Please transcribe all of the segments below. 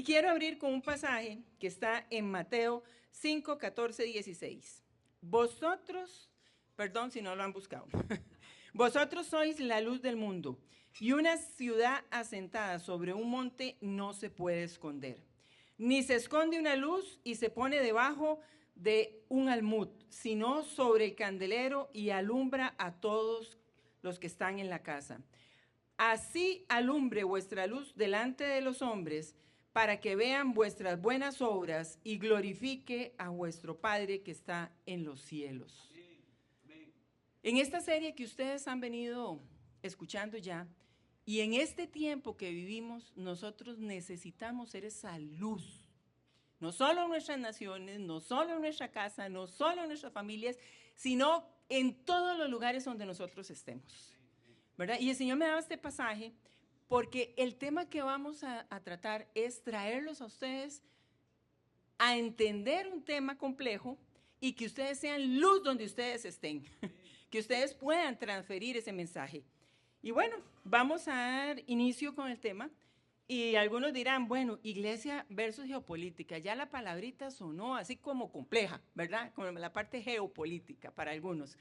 Y quiero abrir con un pasaje que está en Mateo 5, 14, 16. Vosotros, perdón si no lo han buscado, vosotros sois la luz del mundo, y una ciudad asentada sobre un monte no se puede esconder. Ni se esconde una luz y se pone debajo de un almud, sino sobre el candelero y alumbra a todos los que están en la casa. Así alumbre vuestra luz delante de los hombres, para que vean vuestras buenas obras y glorifique a vuestro Padre que está en los cielos. En esta serie que ustedes han venido escuchando ya, y en este tiempo que vivimos, nosotros necesitamos ser esa luz. No solo en nuestras naciones, no solo en nuestra casa, no solo en nuestras familias, sino en todos los lugares donde nosotros estemos, ¿verdad? Y el Señor me daba este pasaje porque el tema que vamos a tratar es traerlos a ustedes a entender un tema complejo y que ustedes sean luz donde ustedes estén, que ustedes puedan transferir ese mensaje. Y bueno, vamos a dar inicio con el tema. Y algunos dirán, bueno, iglesia versus geopolítica, ya la palabrita sonó así como compleja, ¿verdad? Como la parte geopolítica para algunos.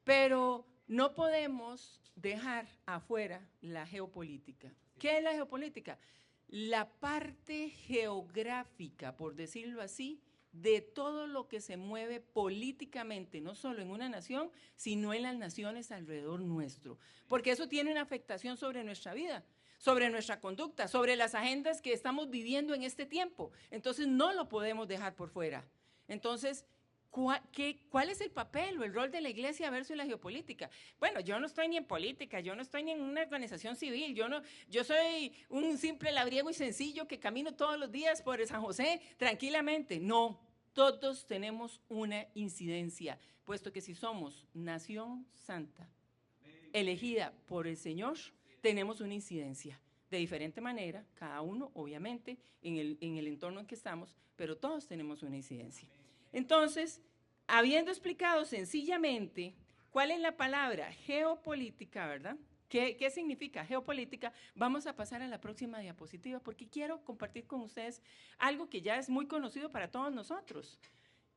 Pero no podemos dejar afuera la geopolítica. ¿Qué es la geopolítica? La parte geográfica, por decirlo así, de todo lo que se mueve políticamente, no solo en una nación, sino en las naciones alrededor nuestro. Porque eso tiene una afectación sobre nuestra vida, sobre nuestra conducta, sobre las agendas que estamos viviendo en este tiempo. Entonces no lo podemos dejar por fuera. Entonces, ¿cuál es el papel o el rol de la iglesia versus la geopolítica? Bueno, yo no estoy ni en política, yo no estoy ni en una organización civil, yo soy un simple labriego y sencillo que camino todos los días por San José tranquilamente. No, todos tenemos una incidencia, puesto que si somos nación santa, elegida por el Señor, tenemos una incidencia. De diferente manera, cada uno, obviamente, en el entorno en que estamos, pero todos tenemos una incidencia. Entonces, habiendo explicado sencillamente cuál es la palabra geopolítica, ¿verdad? ¿Qué significa geopolítica? Vamos a pasar a la próxima diapositiva porque quiero compartir con ustedes algo que ya es muy conocido para todos nosotros,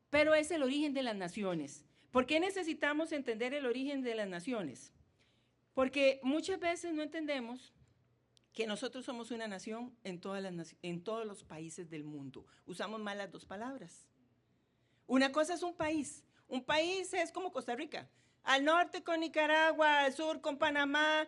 pero es el origen de las naciones. ¿Por qué necesitamos entender el origen de las naciones? Porque muchas veces no entendemos que nosotros somos una nación en todos los países del mundo. Usamos mal las dos palabras. Una cosa es un país. Un país es como Costa Rica. Al norte con Nicaragua, al sur con Panamá,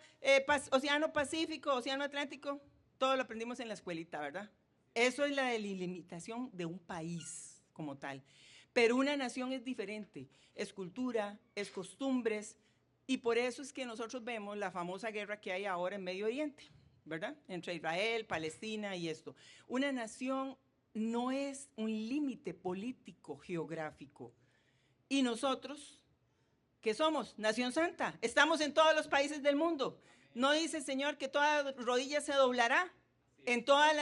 Océano Pacífico, Océano Atlántico. Todo lo aprendimos en la escuelita, ¿verdad? Eso es la delimitación de un país como tal. Pero una nación es diferente. Es cultura, es costumbres. Y por eso es que nosotros vemos la famosa guerra que hay ahora en Medio Oriente, ¿verdad? Entre Israel, Palestina y esto. Una nación no es un límite político geográfico. Y nosotros, ¿qué somos? Nación Santa. Estamos en todos los países del mundo. ¿No dice el Señor que toda rodilla se doblará en todas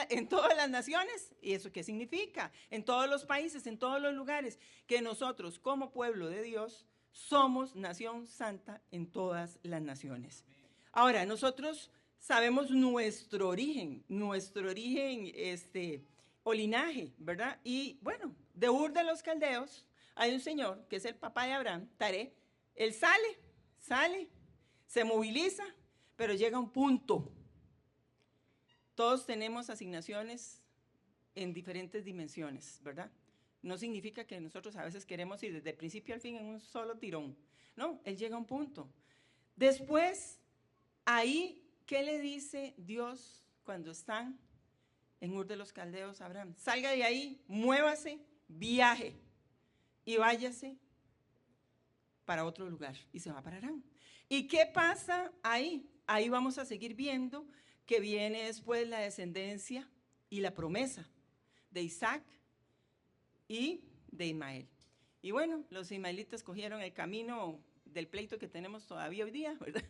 las naciones? ¿Y eso qué significa? En todos los países, en todos los lugares. Que nosotros, como pueblo de Dios, somos nación santa en todas las naciones. Ahora, nosotros sabemos nuestro origen o linaje, ¿verdad? Y bueno, de Ur de los Caldeos hay un señor que es el papá de Abraham, Taré. Él sale, se moviliza, pero llega a un punto. Todos tenemos asignaciones en diferentes dimensiones, ¿verdad? No significa que nosotros a veces queremos ir desde el principio al fin en un solo tirón. No, él llega a un punto. Después, ahí, ¿qué le dice Dios cuando están en Ur de los Caldeos a Abraham? Salga de ahí, muévase, viaje y váyase para otro lugar. Y se va para Aram. ¿Y qué pasa ahí? Ahí vamos a seguir viendo que viene después la descendencia y la promesa de Isaac y de Ismael. Y bueno, los ismaelitas cogieron el camino del pleito que tenemos todavía hoy día, ¿verdad?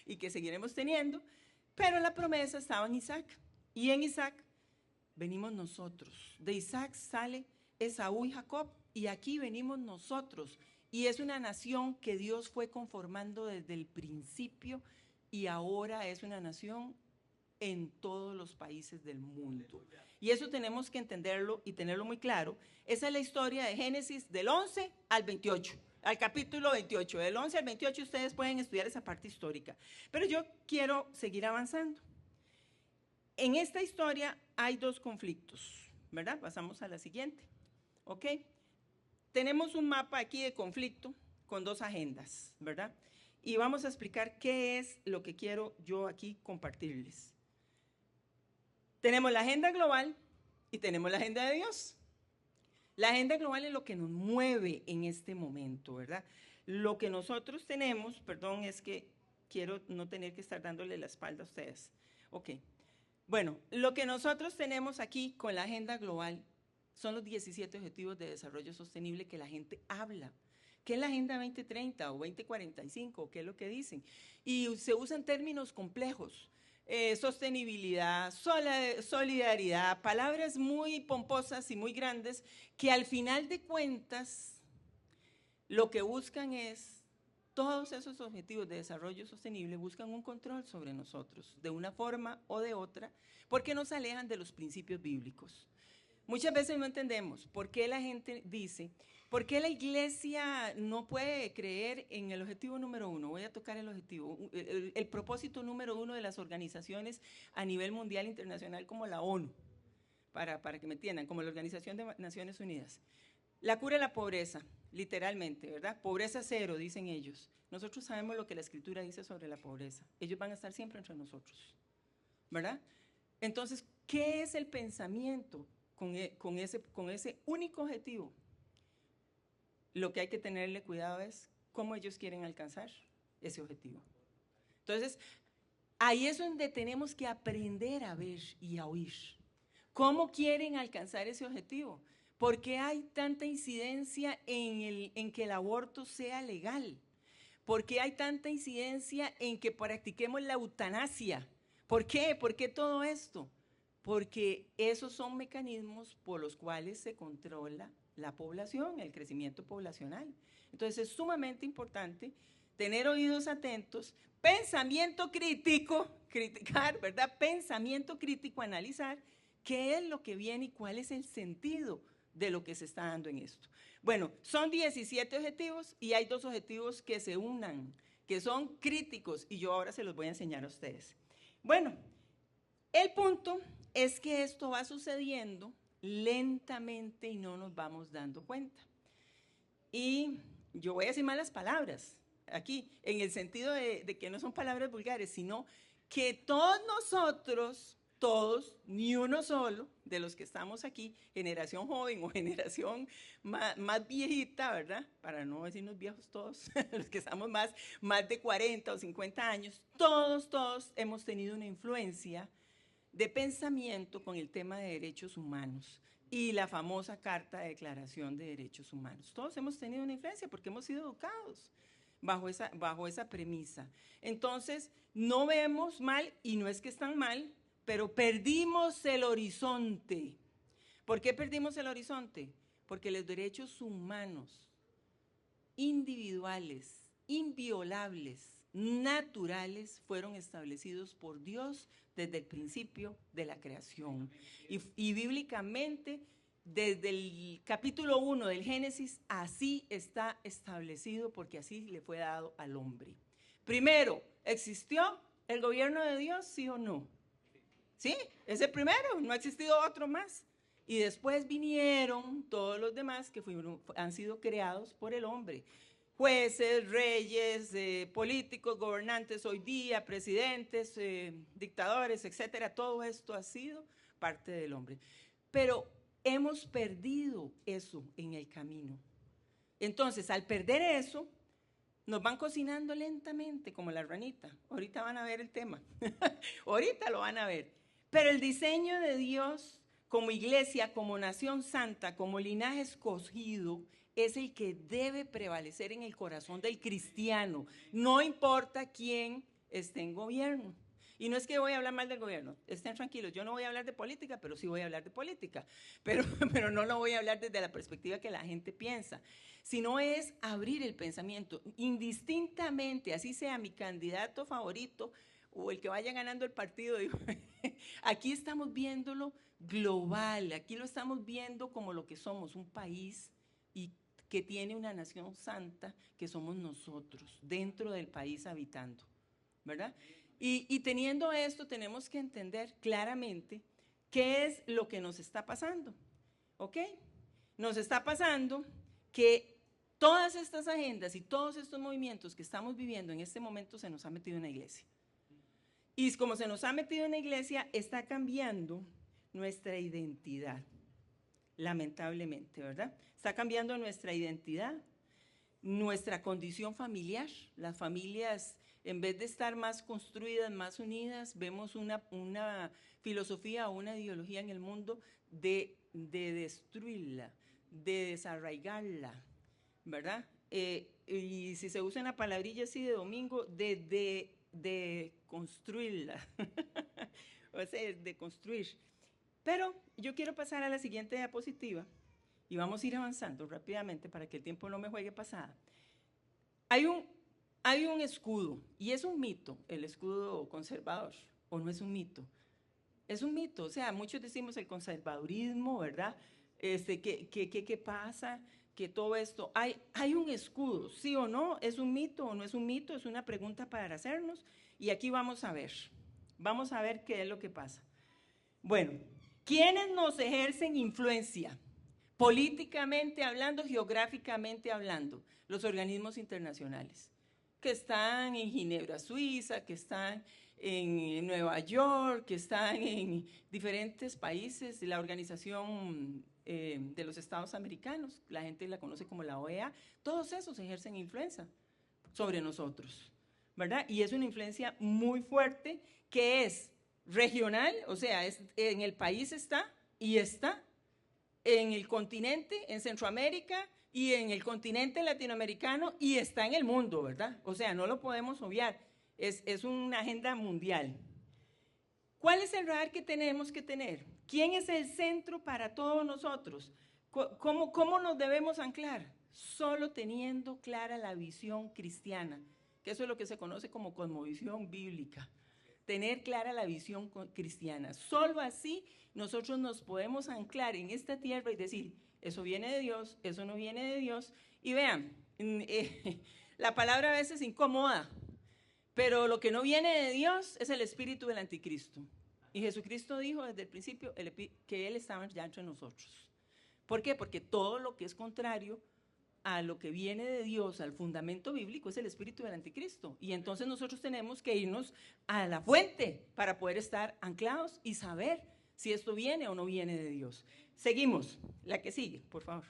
Y que seguiremos teniendo, pero la promesa estaba en Isaac. Y en Isaac venimos nosotros. De Isaac sale Esaú y Jacob, y aquí venimos nosotros. Y es una nación que Dios fue conformando desde el principio, y ahora es una nación en todos los países del mundo. Y eso tenemos que entenderlo y tenerlo muy claro. Esa es la historia de Génesis del 11 al 28, al capítulo 28. Del 11 al 28 ustedes pueden estudiar esa parte histórica. Pero yo quiero seguir avanzando. En esta historia hay dos conflictos, ¿verdad? Pasamos a la siguiente, ¿ok? Tenemos un mapa aquí de conflicto con dos agendas, ¿verdad? Y vamos a explicar qué es lo que quiero yo aquí compartirles. Tenemos la agenda global y tenemos la agenda de Dios. La agenda global es lo que nos mueve en este momento, ¿verdad? Lo que nosotros tenemos, perdón, es que quiero no tener que estar dándole la espalda a ustedes. Ok. Bueno, lo que nosotros tenemos aquí con la agenda global son los 17 Objetivos de Desarrollo Sostenible que la gente habla. ¿Qué es la Agenda 2030 o 2045? ¿Qué es lo que dicen? Y se usan términos complejos. Sostenibilidad, solidaridad, palabras muy pomposas y muy grandes que al final de cuentas lo que buscan es, todos esos objetivos de desarrollo sostenible buscan un control sobre nosotros, de una forma o de otra, porque nos alejan de los principios bíblicos. Muchas veces no entendemos por qué la gente dice, ¿por qué la iglesia no puede creer en el objetivo número 1? Voy a tocar el objetivo, el propósito número 1 de las organizaciones a nivel mundial internacional como la ONU, para que me entiendan, como la Organización de Naciones Unidas. La cura de la pobreza, literalmente, ¿verdad? Pobreza cero, dicen ellos. Nosotros sabemos lo que la Escritura dice sobre la pobreza. Ellos van a estar siempre entre nosotros, ¿verdad? Entonces, ¿qué es el pensamiento con ese único objetivo? Lo que hay que tenerle cuidado es cómo ellos quieren alcanzar ese objetivo. Entonces, ahí es donde tenemos que aprender a ver y a oír. ¿Cómo quieren alcanzar ese objetivo? ¿Por qué hay tanta incidencia en que el aborto sea legal? ¿Por qué hay tanta incidencia en que practiquemos la eutanasia? ¿Por qué? ¿Por qué todo esto? Porque esos son mecanismos por los cuales se controla la población, el crecimiento poblacional. Entonces es sumamente importante tener oídos atentos, pensamiento crítico, criticar, ¿verdad? Pensamiento crítico, analizar qué es lo que viene y cuál es el sentido de lo que se está dando en esto. Bueno, son 17 objetivos y hay dos objetivos que se unan, que son críticos y yo ahora se los voy a enseñar a ustedes. Bueno, el punto es que esto va sucediendo lentamente y no nos vamos dando cuenta. Y yo voy a decir malas palabras aquí, en el sentido de que no son palabras vulgares, sino que todos nosotros, todos, ni uno solo de los que estamos aquí, generación joven o generación más viejita, ¿verdad? Para no decirnos viejos todos, los que estamos más de 40 o 50 años, todos hemos tenido una influencia de pensamiento con el tema de derechos humanos y la famosa Carta de Declaración de Derechos Humanos. Todos hemos tenido una influencia porque hemos sido educados bajo esa premisa. Entonces, no vemos mal, y no es que están mal, pero perdimos el horizonte. ¿Por qué perdimos el horizonte? Porque los derechos humanos, individuales, inviolables, naturales, fueron establecidos por Dios desde el principio de la creación. Y bíblicamente, desde el capítulo 1 del Génesis, así está establecido porque así le fue dado al hombre. Primero, ¿existió el gobierno de Dios, sí o no? Sí, es el primero, no ha existido otro más. Y después vinieron todos los demás que han sido creados por el hombre. Jueces, reyes, políticos, gobernantes hoy día, presidentes, dictadores, etcétera. Todo esto ha sido parte del hombre. Pero hemos perdido eso en el camino. Entonces, al perder eso, nos van cocinando lentamente como la ranita. Ahorita van a ver el tema. Ahorita lo van a ver. Pero el diseño de Dios como iglesia, como nación santa, como linaje escogido, es el que debe prevalecer en el corazón del cristiano. No importa quién esté en gobierno. Y no es que voy a hablar mal del gobierno, estén tranquilos, yo no voy a hablar de política, pero sí voy a hablar de política. Pero no lo voy a hablar desde la perspectiva que la gente piensa, sino es abrir el pensamiento, indistintamente, así sea mi candidato favorito o el que vaya ganando el partido. Digo, aquí estamos viéndolo global, aquí lo estamos viendo como lo que somos, un país y que tiene una nación santa, que somos nosotros, dentro del país habitando, ¿verdad? Y teniendo esto, tenemos que entender claramente qué es lo que nos está pasando, ¿ok? Nos está pasando que todas estas agendas y todos estos movimientos que estamos viviendo en este momento se nos ha metido en la iglesia. Y como se nos ha metido en la iglesia, está cambiando nuestra identidad, lamentablemente, ¿verdad? Está cambiando nuestra identidad, nuestra condición familiar. Las familias, en vez de estar más construidas, más unidas, vemos una filosofía o una ideología en el mundo de destruirla, de desarraigarla, ¿verdad? Y si se usa una palabrilla así de domingo, de construirla, o sea, de construir. Pero yo quiero pasar a la siguiente diapositiva y vamos a ir avanzando rápidamente para que el tiempo no me juegue pasada. Hay un escudo, y es un mito, el escudo conservador, ¿o no es un mito? Es un mito, o sea, muchos decimos el conservadurismo, ¿verdad? ¿Qué pasa? Que todo esto, hay un escudo, ¿sí o no? ¿Es un mito o no es un mito? Es una pregunta para hacernos, y aquí vamos a ver qué es lo que pasa. Bueno, ¿quiénes nos ejercen influencia? Políticamente hablando, geográficamente hablando, los organismos internacionales, que están en Ginebra, Suiza, que están en Nueva York, que están en diferentes países, la Organización de los Estados Americanos, la gente la conoce como la OEA, todos esos ejercen influencia sobre nosotros, ¿verdad? Y es una influencia muy fuerte que es regional, o sea, en el país está y está en el continente, en Centroamérica y en el continente latinoamericano y está en el mundo, ¿verdad? O sea, no lo podemos obviar, es una agenda mundial. ¿Cuál es el radar que tenemos que tener? ¿Quién es el centro para todos nosotros? ¿Cómo nos debemos anclar? Solo teniendo clara la visión cristiana, que eso es lo que se conoce como cosmovisión bíblica. Tener clara la visión cristiana. Solo así nosotros nos podemos anclar en esta tierra y decir, eso viene de Dios, eso no viene de Dios. Y vean, la palabra a veces incomoda, pero lo que no viene de Dios es el espíritu del anticristo. Y Jesucristo dijo desde el principio que Él estaba ya entre nosotros. ¿Por qué? Porque todo lo que es contrario a lo que viene de Dios, al fundamento bíblico, es el espíritu del anticristo. Y entonces nosotros tenemos que irnos a la fuente para poder estar anclados y saber si esto viene o no viene de Dios. Seguimos, la que sigue, por favor.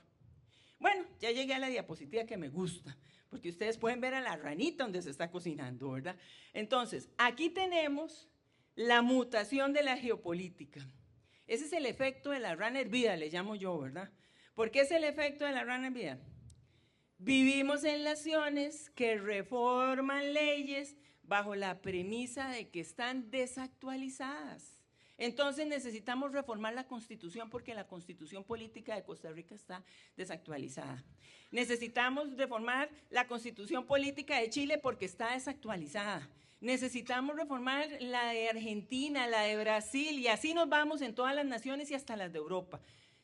Bueno, ya llegué a la diapositiva que me gusta, porque ustedes pueden ver a la ranita donde se está cocinando, ¿verdad? Entonces, aquí tenemos la mutación de la geopolítica. Ese es el efecto de la rana hervida, le llamo yo, ¿verdad? ¿Por qué es el efecto de la rana hervida? Vivimos en naciones que reforman leyes bajo la premisa de que están desactualizadas. Entonces necesitamos reformar la Constitución porque la Constitución política de Costa Rica está desactualizada. Necesitamos reformar la Constitución política de Chile porque está desactualizada. Necesitamos reformar la de Argentina, la de Brasil, y así nos vamos en todas las naciones y hasta las de Europa.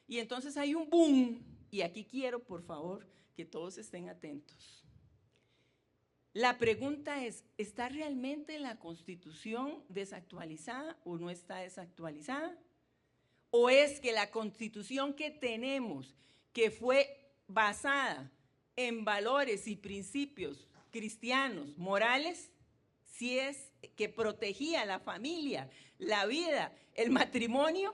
Y entonces hay un boom, y aquí quiero, por favor, que todos estén atentos. La pregunta es, ¿está realmente la Constitución desactualizada o no está desactualizada? ¿O es que la Constitución que tenemos, que fue basada en valores y principios cristianos, morales, si es que protegía la familia, la vida, el matrimonio,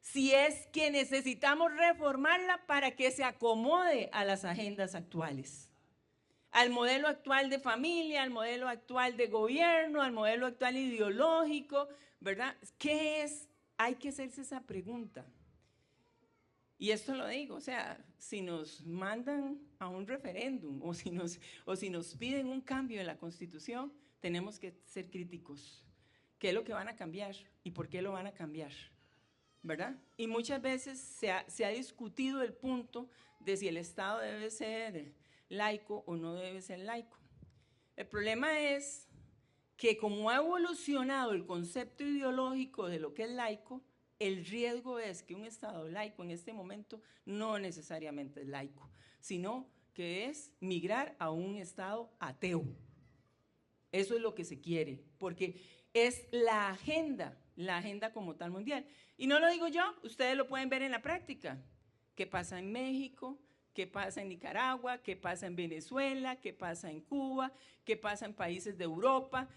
si es que necesitamos reformarla para que se acomode a las agendas actuales, al modelo actual de familia, al modelo actual de gobierno, al modelo actual ideológico, ¿verdad? ¿Qué es? Hay que hacerse esa pregunta. Y esto lo digo, o sea, si nos mandan a un referéndum o si nos piden un cambio en la Constitución, tenemos que ser críticos. ¿Qué es lo que van a cambiar y por qué lo van a cambiar? ¿Verdad? Y muchas veces se ha discutido el punto de si el Estado debe ser laico o no debe ser laico. El problema es que como ha evolucionado el concepto ideológico de lo que es laico, el riesgo es que un Estado laico en este momento no necesariamente es laico, sino que es migrar a un Estado ateo. Eso es lo que se quiere, porque es la agenda como tal mundial. Y no lo digo yo, ustedes lo pueden ver en la práctica. ¿Qué pasa en México? ¿Qué pasa en Nicaragua? ¿Qué pasa en Venezuela? ¿Qué pasa en Cuba? ¿Qué pasa en países de Europa?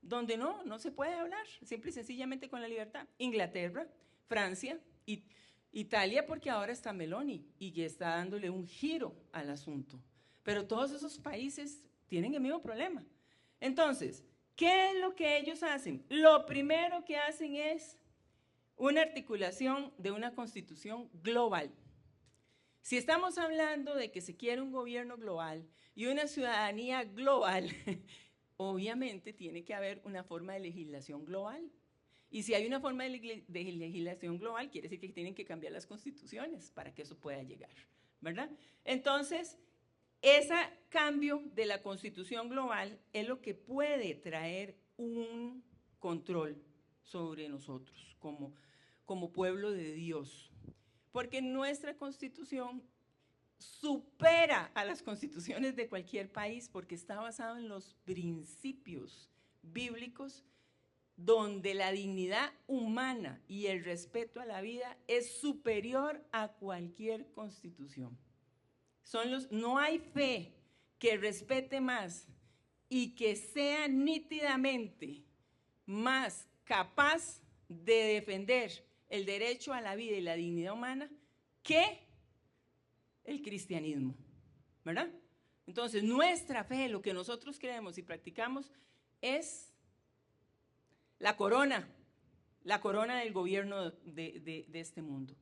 Donde no se puede hablar, simple y sencillamente con la libertad. Inglaterra, Francia, Italia, porque ahora está Meloni y ya está dándole un giro al asunto. Pero todos esos países tienen el mismo problema. Entonces, ¿qué es lo que ellos hacen? Lo primero que hacen es una articulación de una constitución global. Si estamos hablando de que se quiere un gobierno global y una ciudadanía global, obviamente tiene que haber una forma de legislación global. Y si hay una forma de legislación global, quiere decir que tienen que cambiar las constituciones para que eso pueda llegar, ¿verdad? Entonces, ese cambio de la constitución global es lo que puede traer un control sobre nosotros como pueblo de Dios. Porque nuestra constitución supera a las constituciones de cualquier país porque está basado en los principios bíblicos donde la dignidad humana y el respeto a la vida es superior a cualquier constitución. No hay fe que respete más y que sea nítidamente más capaz de defender el derecho a la vida y la dignidad humana que el cristianismo, ¿verdad? Entonces, nuestra fe, lo que nosotros creemos y practicamos es la corona del gobierno de este mundo,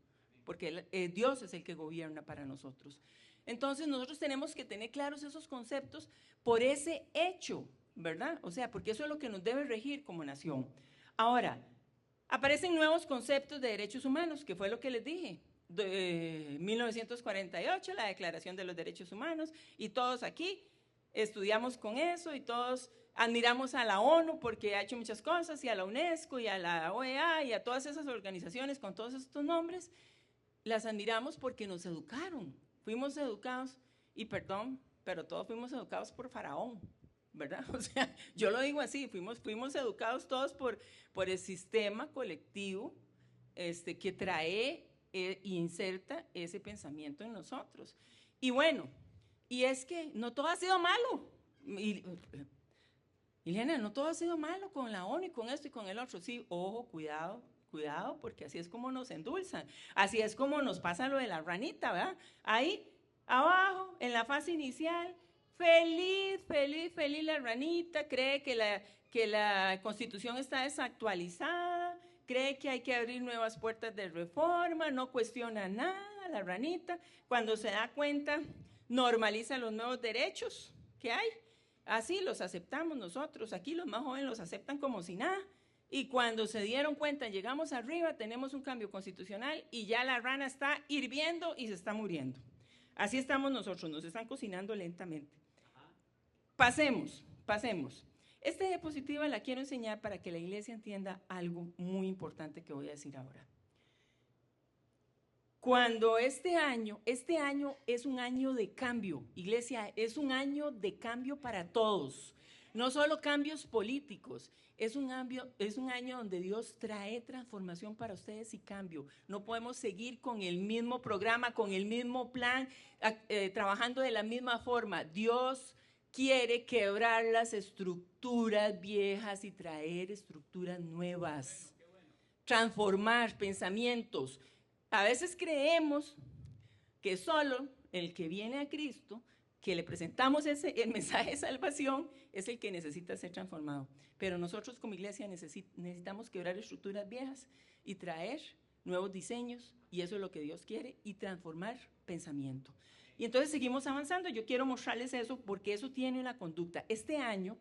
porque Dios es el que gobierna para nosotros. Entonces, nosotros tenemos que tener claros esos conceptos por ese hecho, ¿verdad? O sea, porque eso es lo que nos debe regir como nación. Ahora, aparecen nuevos conceptos de derechos humanos, que fue lo que les dije. 1948, la Declaración de los Derechos Humanos, y todos aquí estudiamos con eso y todos admiramos a la ONU porque ha hecho muchas cosas, y a la UNESCO y a la OEA y a todas esas organizaciones con todos estos nombres, las admiramos porque nos educaron, fuimos educados, y perdón, pero todos fuimos educados por Faraón, ¿verdad? O sea, yo lo digo así, fuimos educados todos por el sistema colectivo que trae e inserta ese pensamiento en nosotros. Y bueno, y es que no todo ha sido malo. Ileana, no todo ha sido malo con la ONU y con esto y con el otro. Sí, ojo, cuidado, porque así es como nos endulzan. Así es como nos pasa lo de la ranita, ¿verdad? Ahí, abajo, en la fase inicial, feliz la ranita, cree que la Constitución está desactualizada, cree que hay que abrir nuevas puertas de reforma, no cuestiona nada la ranita. Cuando se da cuenta, normaliza los nuevos derechos que hay. Así los aceptamos nosotros, aquí los más jóvenes los aceptan como si nada. Y cuando se dieron cuenta, llegamos arriba, tenemos un cambio constitucional y ya la rana está hirviendo y se está muriendo. Así estamos nosotros, nos están cocinando lentamente. Pasemos. Esta diapositiva la quiero enseñar para que la iglesia entienda algo muy importante que voy a decir ahora. Cuando este año es un año de cambio, iglesia, es un año de cambio para todos, no solo cambios políticos, es un año donde Dios trae transformación para ustedes y cambio. No podemos seguir con el mismo programa, con el mismo plan, trabajando de la misma forma. Dios quiere quebrar las estructuras viejas y traer estructuras nuevas, transformar pensamientos. A veces creemos que solo el que viene a Cristo, que le presentamos el mensaje de salvación, es el que necesita ser transformado. Pero nosotros como iglesia necesitamos quebrar estructuras viejas y traer nuevos diseños, y eso es lo que Dios quiere, y transformar pensamiento. Y entonces seguimos avanzando. Yo quiero mostrarles eso porque eso tiene una conducta. Este año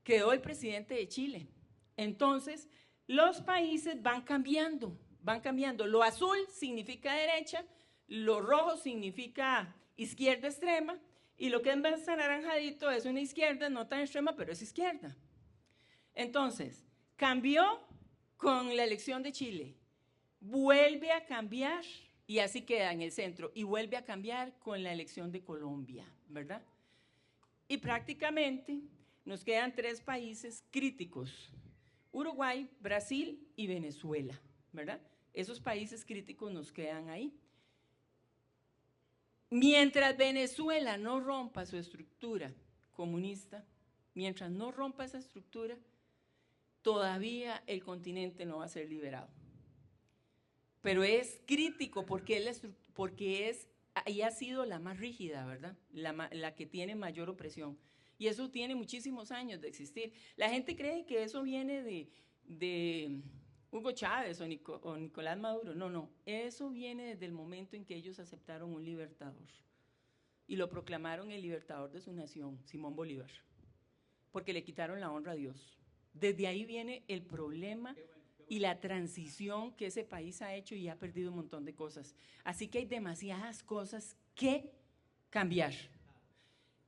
quedó el presidente de Chile. Entonces, los países van cambiando. Lo azul significa derecha, lo rojo significa izquierda extrema, y lo que es más anaranjadito es una izquierda no tan extrema, pero es izquierda. Entonces, cambió con la elección de Chile, vuelve a cambiar, y así queda en el centro, y vuelve a cambiar con la elección de Colombia, ¿verdad? Y prácticamente nos quedan 3 países críticos: Uruguay, Brasil y Venezuela, ¿verdad? Esos países críticos nos quedan ahí. Mientras Venezuela no rompa su estructura comunista, mientras no rompa esa estructura, todavía el continente no va a ser liberado. Pero es crítico porque ahí ha sido la más rígida, ¿verdad? La que tiene mayor opresión. Y eso tiene muchísimos años de existir. La gente cree que eso viene de Hugo Chávez o Nicolás Maduro. No, no. Eso viene desde el momento en que ellos aceptaron un libertador. Y lo proclamaron el libertador de su nación, Simón Bolívar. Porque le quitaron la honra a Dios. Desde ahí viene el problema y la transición que ese país ha hecho, y ha perdido un montón de cosas. Así que hay demasiadas cosas que cambiar.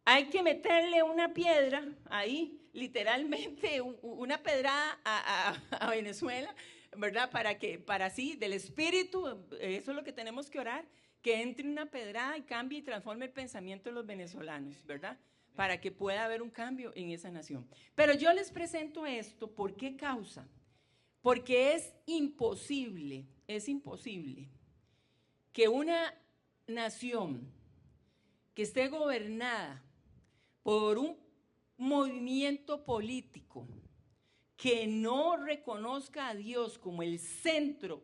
Hay que meterle una piedra ahí, literalmente una pedrada a Venezuela, ¿verdad? Para así, del espíritu, eso es lo que tenemos que orar, que entre una pedrada y cambie y transforme el pensamiento de los venezolanos, ¿verdad? Para que pueda haber un cambio en esa nación. Pero yo les presento esto, ¿por qué causa? Porque es imposible que una nación que esté gobernada por un movimiento político que no reconozca a Dios como el centro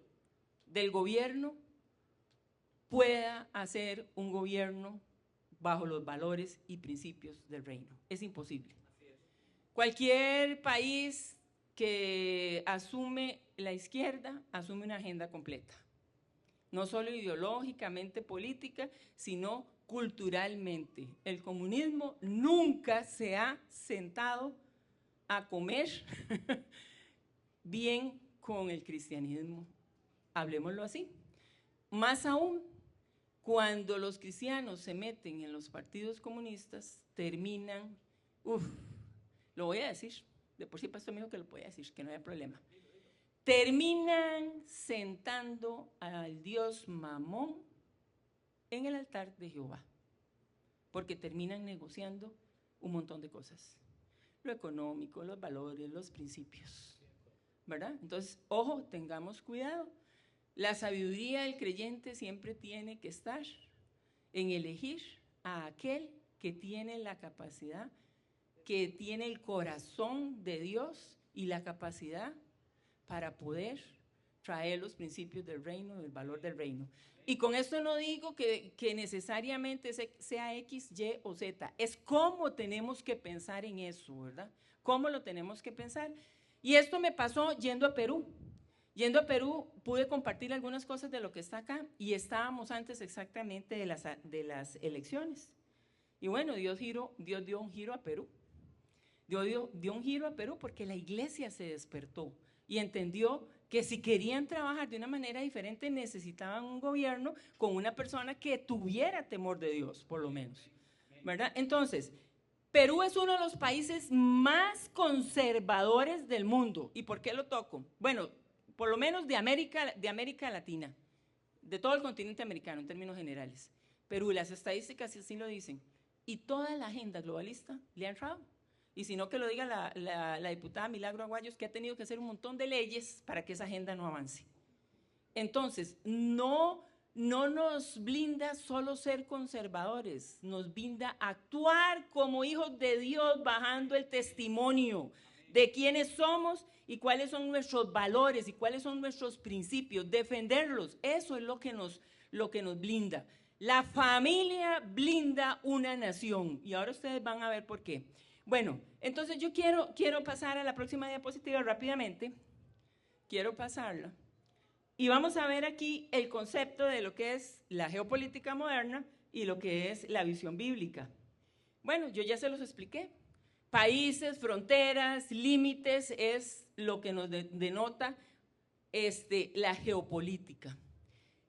del gobierno pueda hacer un gobierno bajo los valores y principios del reino. Es imposible. Cualquier país que asume la izquierda, asume una agenda completa. No solo ideológicamente política, sino culturalmente. El comunismo nunca se ha sentado a comer bien con el cristianismo. Hablemoslo así. Más aún, cuando los cristianos se meten en los partidos comunistas, terminan, lo voy a decir, de por sí pastor me dijo que lo podía decir, que no había problema. Terminan sentando al dios Mamón en el altar de Jehová, porque terminan negociando un montón de cosas, lo económico, los valores, los principios, ¿verdad? Entonces, ojo, tengamos cuidado. La sabiduría del creyente siempre tiene que estar en elegir a aquel que tiene la capacidad, que tiene el corazón de Dios y la capacidad para poder traer los principios del reino, del valor del reino. Y con esto no digo que necesariamente sea X, Y o Z, es cómo tenemos que pensar en eso, ¿verdad? Cómo lo tenemos que pensar. Y esto me pasó yendo a Perú. Yendo a Perú pude compartir algunas cosas de lo que está acá, y estábamos antes exactamente de las elecciones. Y bueno, Dios dio un giro a Perú. Dios dio un giro a Perú porque la iglesia se despertó y entendió que si querían trabajar de una manera diferente necesitaban un gobierno con una persona que tuviera temor de Dios, por lo menos, ¿verdad? Entonces, Perú es uno de los países más conservadores del mundo. ¿Y por qué lo toco? Bueno, por lo menos de América Latina, de todo el continente americano en términos generales. Perú, las estadísticas sí lo dicen, y toda la agenda globalista le ha entrado. Y si no, que lo diga la diputada Milagro Aguayos, que ha tenido que hacer un montón de leyes para que esa agenda no avance. Entonces, no nos blinda solo ser conservadores, nos blinda actuar como hijos de Dios, bajando el testimonio de quiénes somos y cuáles son nuestros valores y cuáles son nuestros principios, defenderlos. Eso es lo que nos blinda. La familia blinda una nación, y ahora ustedes van a ver por qué. Bueno, entonces yo quiero pasar a la próxima diapositiva rápidamente. Quiero pasarla. Y vamos a ver aquí el concepto de lo que es la geopolítica moderna y lo que es la visión bíblica. Bueno, yo ya se los expliqué. Países, fronteras, límites es lo que nos denota la geopolítica.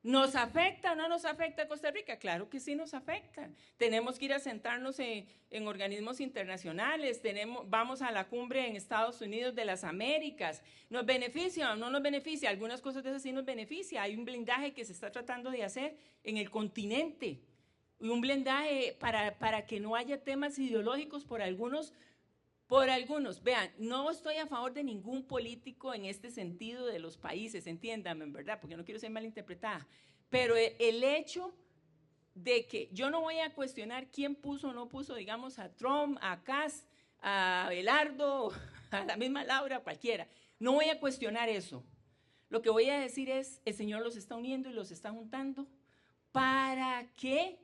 ¿Nos afecta o no nos afecta a Costa Rica? Claro que sí nos afecta. Tenemos que ir a sentarnos en organismos internacionales, vamos a la cumbre en Estados Unidos de las Américas. ¿Nos beneficia o no nos beneficia? Algunas cosas de esas sí nos beneficia. Hay un blindaje que se está tratando de hacer en el continente. Y un blindaje para que no haya temas ideológicos por algunos. Vean, no estoy a favor de ningún político en este sentido de los países, entiéndanme, ¿verdad? Porque no quiero ser malinterpretada. Pero el hecho de que yo no voy a cuestionar quién puso o no puso, digamos, a Trump, a Kass, a Abelardo, a la misma Laura, cualquiera. No voy a cuestionar eso. Lo que voy a decir es, el Señor los está uniendo y los está juntando para que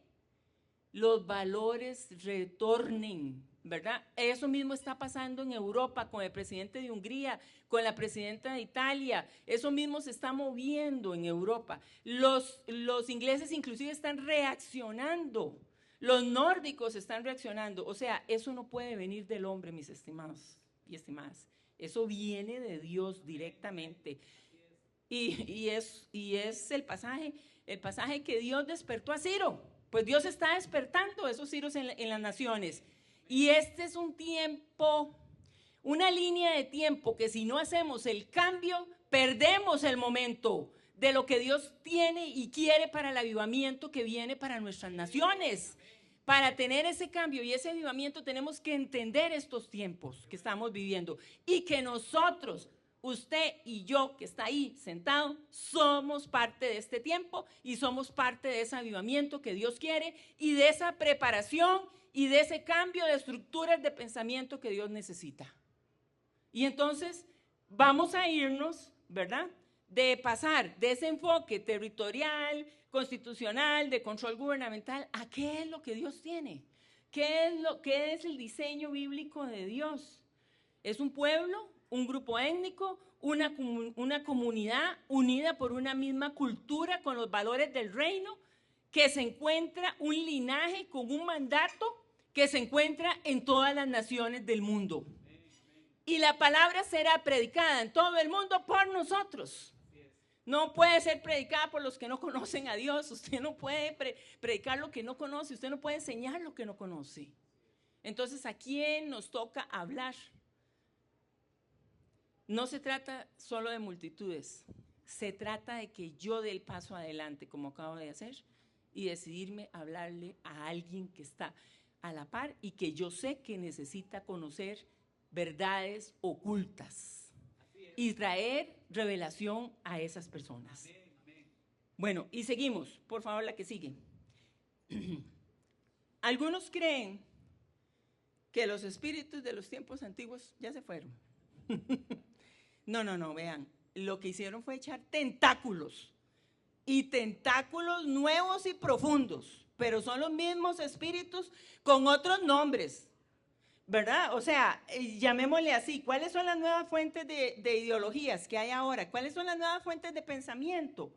los valores retornen, ¿verdad? Eso mismo está pasando en Europa con el presidente de Hungría, con la presidenta de Italia. Eso mismo se está moviendo en Europa. Los ingleses inclusive están reaccionando. Los nórdicos están reaccionando. O sea, eso no puede venir del hombre, mis estimados y estimadas. Eso viene de Dios directamente. Y es el pasaje que Dios despertó a Ciro. Pues Dios está despertando esos ciros en las naciones. Y este es un tiempo, una línea de tiempo que si no hacemos el cambio, perdemos el momento de lo que Dios tiene y quiere para el avivamiento que viene para nuestras naciones. Para tener ese cambio y ese avivamiento tenemos que entender estos tiempos que estamos viviendo y que nosotros, usted y yo que está ahí sentado, somos parte de este tiempo y somos parte de ese avivamiento que Dios quiere y de esa preparación y de ese cambio de estructuras de pensamiento que Dios necesita. Y entonces vamos a irnos, ¿verdad?, de pasar de ese enfoque territorial, constitucional, de control gubernamental, a qué es lo que Dios tiene, qué es el diseño bíblico de Dios. Es un pueblo, un grupo étnico, una comunidad unida por una misma cultura con los valores del reino, que se encuentra un linaje con un mandato que se encuentra en todas las naciones del mundo. Y la palabra será predicada en todo el mundo por nosotros. No puede ser predicada por los que no conocen a Dios. Usted no puede predicar lo que no conoce. Usted no puede enseñar lo que no conoce. Entonces, ¿a quién nos toca hablar? No se trata solo de multitudes. Se trata de que yo dé el paso adelante, como acabo de hacer, y decidirme hablarle a alguien que está a la par y que yo sé que necesita conocer verdades ocultas y traer revelación a esas personas. Bueno, y seguimos, por favor, la que sigue. Algunos creen que los espíritus de los tiempos antiguos ya se fueron. No, vean, lo que hicieron fue echar tentáculos, y tentáculos nuevos y profundos, pero son los mismos espíritus con otros nombres, ¿verdad? O sea, llamémosle así. ¿Cuáles son las nuevas fuentes de ideologías que hay ahora? ¿Cuáles son las nuevas fuentes de pensamiento?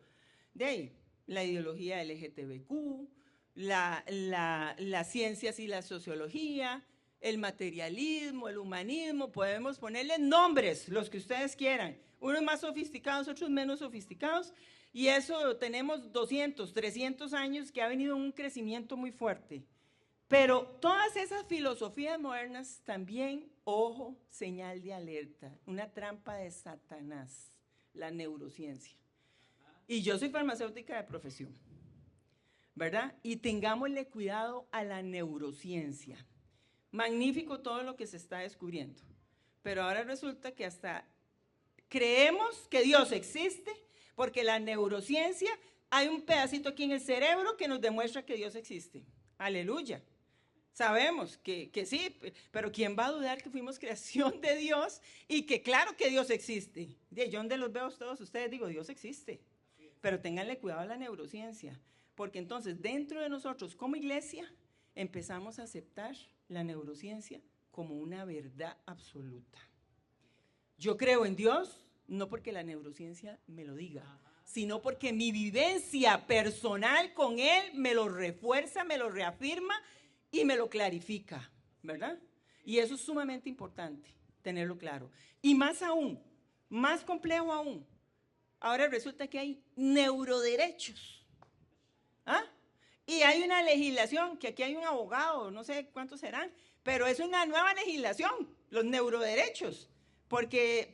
De ahí, la ideología LGTBQ, las ciencias y la sociología, el materialismo, el humanismo. Podemos ponerle nombres, los que ustedes quieran, unos más sofisticados, otros menos sofisticados, y eso tenemos 200, 300 años que ha venido un crecimiento muy fuerte. Pero todas esas filosofías modernas también, ojo, señal de alerta, una trampa de Satanás, la neurociencia. Y yo soy farmacéutica de profesión, ¿verdad? Y tengámosle cuidado a la neurociencia. Magnífico todo lo que se está descubriendo, pero ahora resulta que hasta creemos que Dios existe, porque la neurociencia, hay un pedacito aquí en el cerebro que nos demuestra que Dios existe. Aleluya. Sabemos que sí, pero ¿quién va a dudar que fuimos creación de Dios y que claro que Dios existe? Yo donde los veo todos ustedes digo, Dios existe, pero ténganle cuidado a la neurociencia, porque entonces dentro de nosotros como iglesia empezamos a aceptar la neurociencia como una verdad absoluta. Yo creo en Dios, no porque la neurociencia me lo diga, sino porque mi vivencia personal con Él me lo refuerza, me lo reafirma y me lo clarifica, ¿verdad? Y eso es sumamente importante, tenerlo claro. Y más aún, más complejo aún, Ahora resulta que hay neuroderechos. ¿Ah? Y hay una legislación, que aquí hay un abogado, no sé cuántos serán, pero es una nueva legislación, los neuroderechos, porque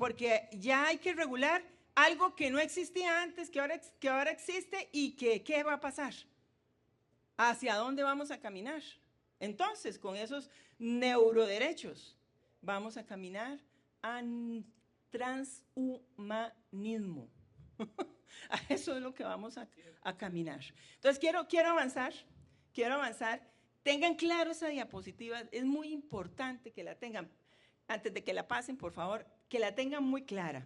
ya hay que regular algo que no existía antes, que ahora existe y que ¿qué va a pasar? ¿Hacia dónde vamos a caminar? Entonces, con esos neuroderechos, vamos a caminar a transhumanismo. A eso es lo que vamos a caminar. Entonces, quiero avanzar. Tengan claro esa diapositiva, es muy importante que la tengan, antes de que la pasen, por favor, que la tengan muy clara,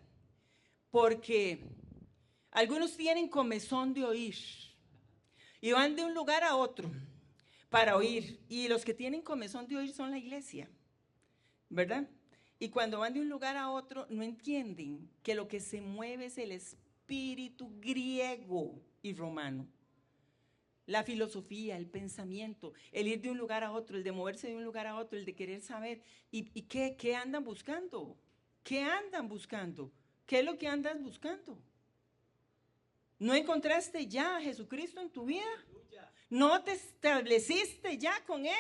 porque algunos tienen comezón de oír y van de un lugar a otro para oír, y los que tienen comezón de oír son la iglesia, ¿verdad? Y cuando van de un lugar a otro no entienden que lo que se mueve es el espíritu griego y romano. La filosofía, el pensamiento, el ir de un lugar a otro, el de moverse de un lugar a otro, el de querer saber. ¿Y qué andan buscando? ¿Qué andan buscando? ¿Qué es lo que andas buscando? ¿No encontraste ya a Jesucristo en tu vida? ¿No te estableciste ya con Él?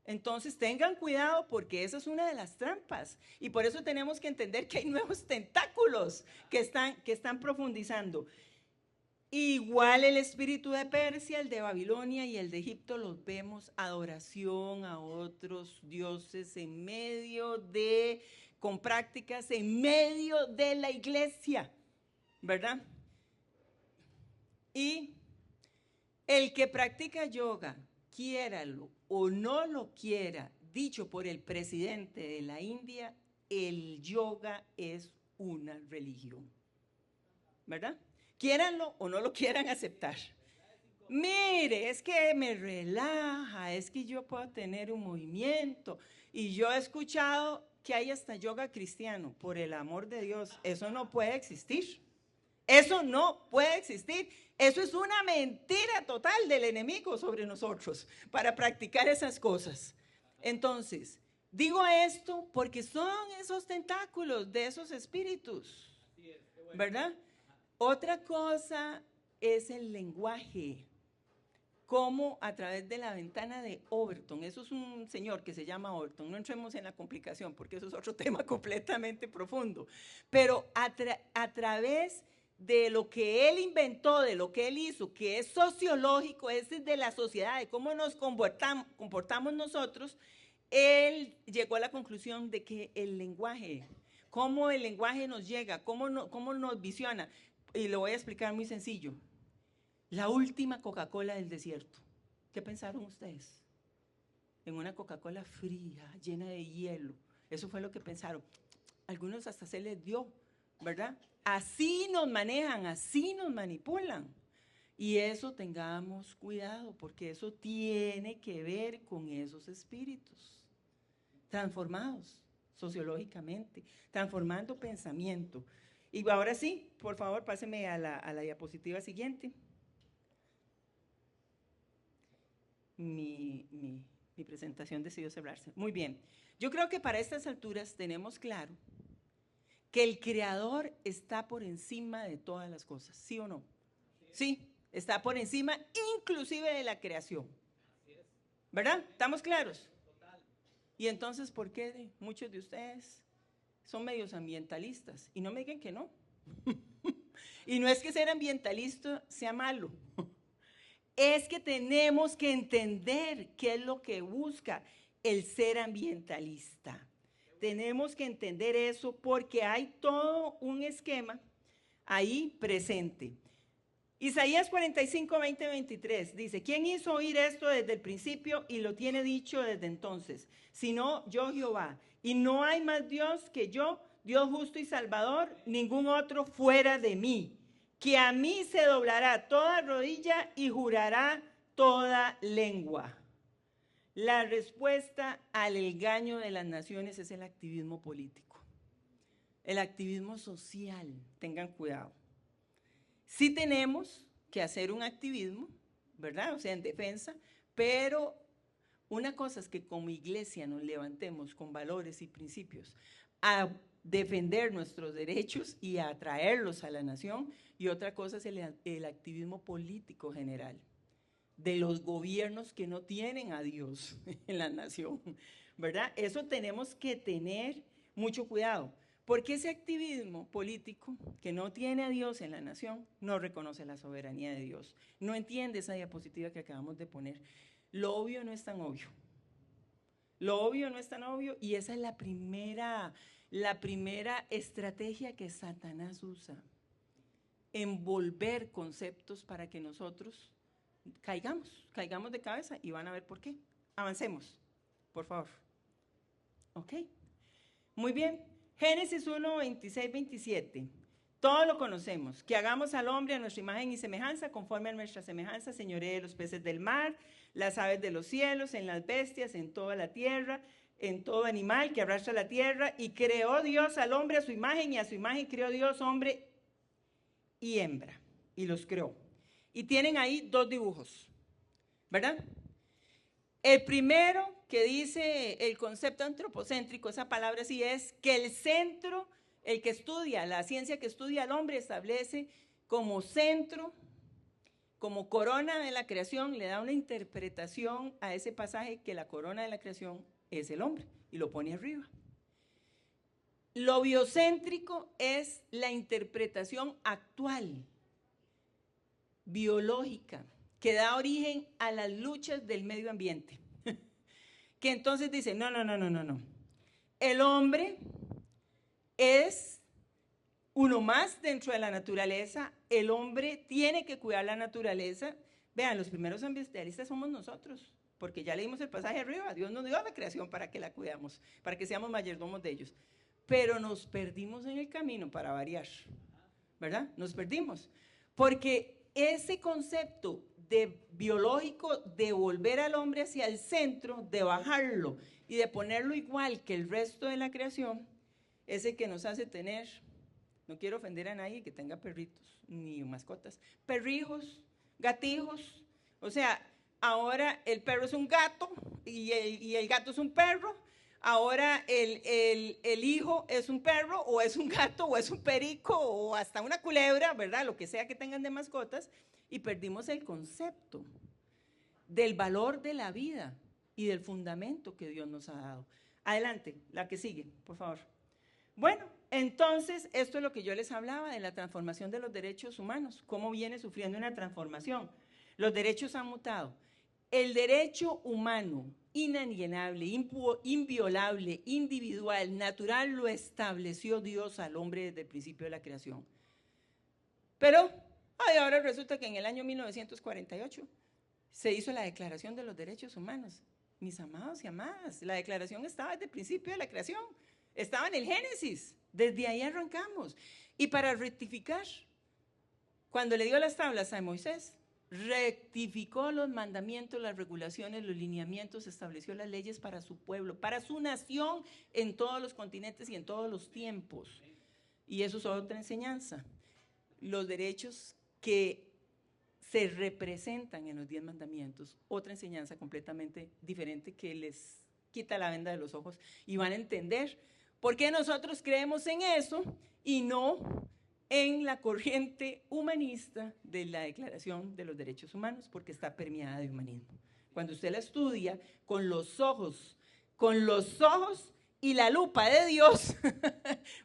Entonces tengan cuidado, porque esa es una de las trampas, y por eso tenemos que entender que hay nuevos tentáculos que están profundizando. Igual el espíritu de Persia, el de Babilonia y el de Egipto, los vemos adoración a otros dioses en medio con prácticas en medio de la iglesia, ¿verdad? Y el que practica yoga, quiéralo o no lo quiera, dicho por el presidente de la India, el yoga es una religión, ¿verdad? Quiéranlo o no lo quieran aceptar. Mire, es que me relaja, es que yo puedo tener un movimiento. Y yo he escuchado que hay hasta yoga cristiano, por el amor de Dios, eso no puede existir. Eso no puede existir. Eso es una mentira total del enemigo sobre nosotros para practicar esas cosas. Entonces, digo esto porque son esos tentáculos de esos espíritus, ¿verdad? Otra cosa es el lenguaje, como a través de la ventana de Overton. Eso es un señor que se llama Overton. No entremos en la complicación porque eso es otro tema completamente profundo. Pero a través de lo que él inventó, de lo que él hizo, que es sociológico, es de la sociedad, de cómo nos comportamos nosotros, él llegó a la conclusión de que el lenguaje, cómo el lenguaje nos llega, cómo nos visiona. Y lo voy a explicar muy sencillo. La última Coca-Cola del desierto. ¿Qué pensaron ustedes? En una Coca-Cola fría, llena de hielo. Eso fue lo que pensaron. Algunos hasta se les dio, ¿verdad? Así nos manejan, así nos manipulan. Y eso tengamos cuidado, porque eso tiene que ver con esos espíritus transformados sociológicamente, transformando pensamiento. Y ahora sí, por favor, páseme a la diapositiva siguiente. Mi presentación decidió cerrarse. Muy bien. Yo creo que para estas alturas tenemos claro que el Creador está por encima de todas las cosas, ¿sí o no? Sí, está por encima inclusive de la creación. ¿Verdad? ¿Estamos claros? Y entonces, ¿por qué muchos de ustedes son medios ambientalistas? Y no me digan que no. Y no es que ser ambientalista sea malo. Es que tenemos que entender qué es lo que busca el ser ambientalista. Tenemos que entender eso porque hay todo un esquema ahí presente. Isaías 45, 20, 23 dice: ¿quién hizo oír esto desde el principio y lo tiene dicho desde entonces? Sino yo, Jehová, y no hay más Dios que yo, Dios justo y salvador, ningún otro fuera de mí, que a mí se doblará toda rodilla y jurará toda lengua. La respuesta al engaño de las naciones es el activismo político, el activismo social. Tengan cuidado. Sí tenemos que hacer un activismo, ¿verdad? O sea, en defensa, pero una cosa es que como iglesia nos levantemos con valores y principios a defender nuestros derechos y atraerlos a la nación, y otra cosa es el activismo político general de los gobiernos que no tienen a Dios en la nación, ¿verdad? Eso tenemos que tener mucho cuidado, porque ese activismo político que no tiene a Dios en la nación no reconoce la soberanía de Dios, no entiende esa diapositiva que acabamos de poner. Lo obvio no es tan obvio. Lo obvio no es tan obvio, y esa es la primera estrategia que Satanás usa, envolver conceptos para que nosotros caigamos de cabeza, y van a ver por qué. Avancemos, por favor. ¿Ok? Muy bien. Génesis 1, 26, 27. Todo lo conocemos. Que hagamos al hombre a nuestra imagen y semejanza, conforme a nuestra semejanza, señoree los peces del mar, las aves de los cielos, en las bestias, en toda la tierra, en todo animal que arrastra la tierra. Y creó Dios al hombre a su imagen, y a su imagen creó Dios hombre y hembra, y los creó. Y tienen ahí dos dibujos, ¿verdad? El primero que dice el concepto antropocéntrico, esa palabra sí es que el centro, el que estudia, la ciencia que estudia al hombre establece como centro, como corona de la creación, le da una interpretación a ese pasaje que la corona de la creación es el hombre, y lo pone arriba. Lo biocéntrico es la interpretación actual, biológica, que da origen a las luchas del medio ambiente. Que entonces dice, no. El hombre es uno más dentro de la naturaleza, el hombre tiene que cuidar la naturaleza. Vean, los primeros ambientalistas somos nosotros, porque ya leímos el pasaje arriba, Dios nos dio la creación para que la cuidamos, para que seamos mayordomos de ellos. Pero nos perdimos en el camino, para variar, ¿verdad? Nos perdimos, porque ese concepto de biológico de volver al hombre hacia el centro, de bajarlo y de ponerlo igual que el resto de la creación, es el que nos hace tener, no quiero ofender a nadie que tenga perritos ni mascotas, perrijos, gatijos, o sea, ahora el perro es un gato y el gato es un perro. Ahora el hijo es un perro, o es un gato, o es un perico, o hasta una culebra, ¿verdad? Lo que sea que tengan de mascotas, y perdimos el concepto del valor de la vida y del fundamento que Dios nos ha dado. Adelante, la que sigue, por favor. Bueno, entonces, esto es lo que yo les hablaba de la transformación de los derechos humanos, cómo viene sufriendo una transformación. Los derechos han mutado. El derecho humano, inalienable, inviolable, individual, natural, lo estableció Dios al hombre desde el principio de la creación. Pero ahora resulta que en el año 1948 se hizo la Declaración de los Derechos Humanos. Mis amados y amadas, la declaración estaba desde el principio de la creación, estaba en el Génesis, desde ahí arrancamos. Y para rectificar, cuando le dio las tablas a Moisés, rectificó los mandamientos, las regulaciones, los lineamientos, estableció las leyes para su pueblo, para su nación, en todos los continentes y en todos los tiempos. Y eso es otra enseñanza. Los derechos que se representan en los 10 mandamientos, otra enseñanza completamente diferente que les quita la venda de los ojos, y van a entender por qué nosotros creemos en eso y no en la corriente humanista de la Declaración de los Derechos Humanos, porque está permeada de humanismo. Cuando usted la estudia con los ojos y la lupa de Dios,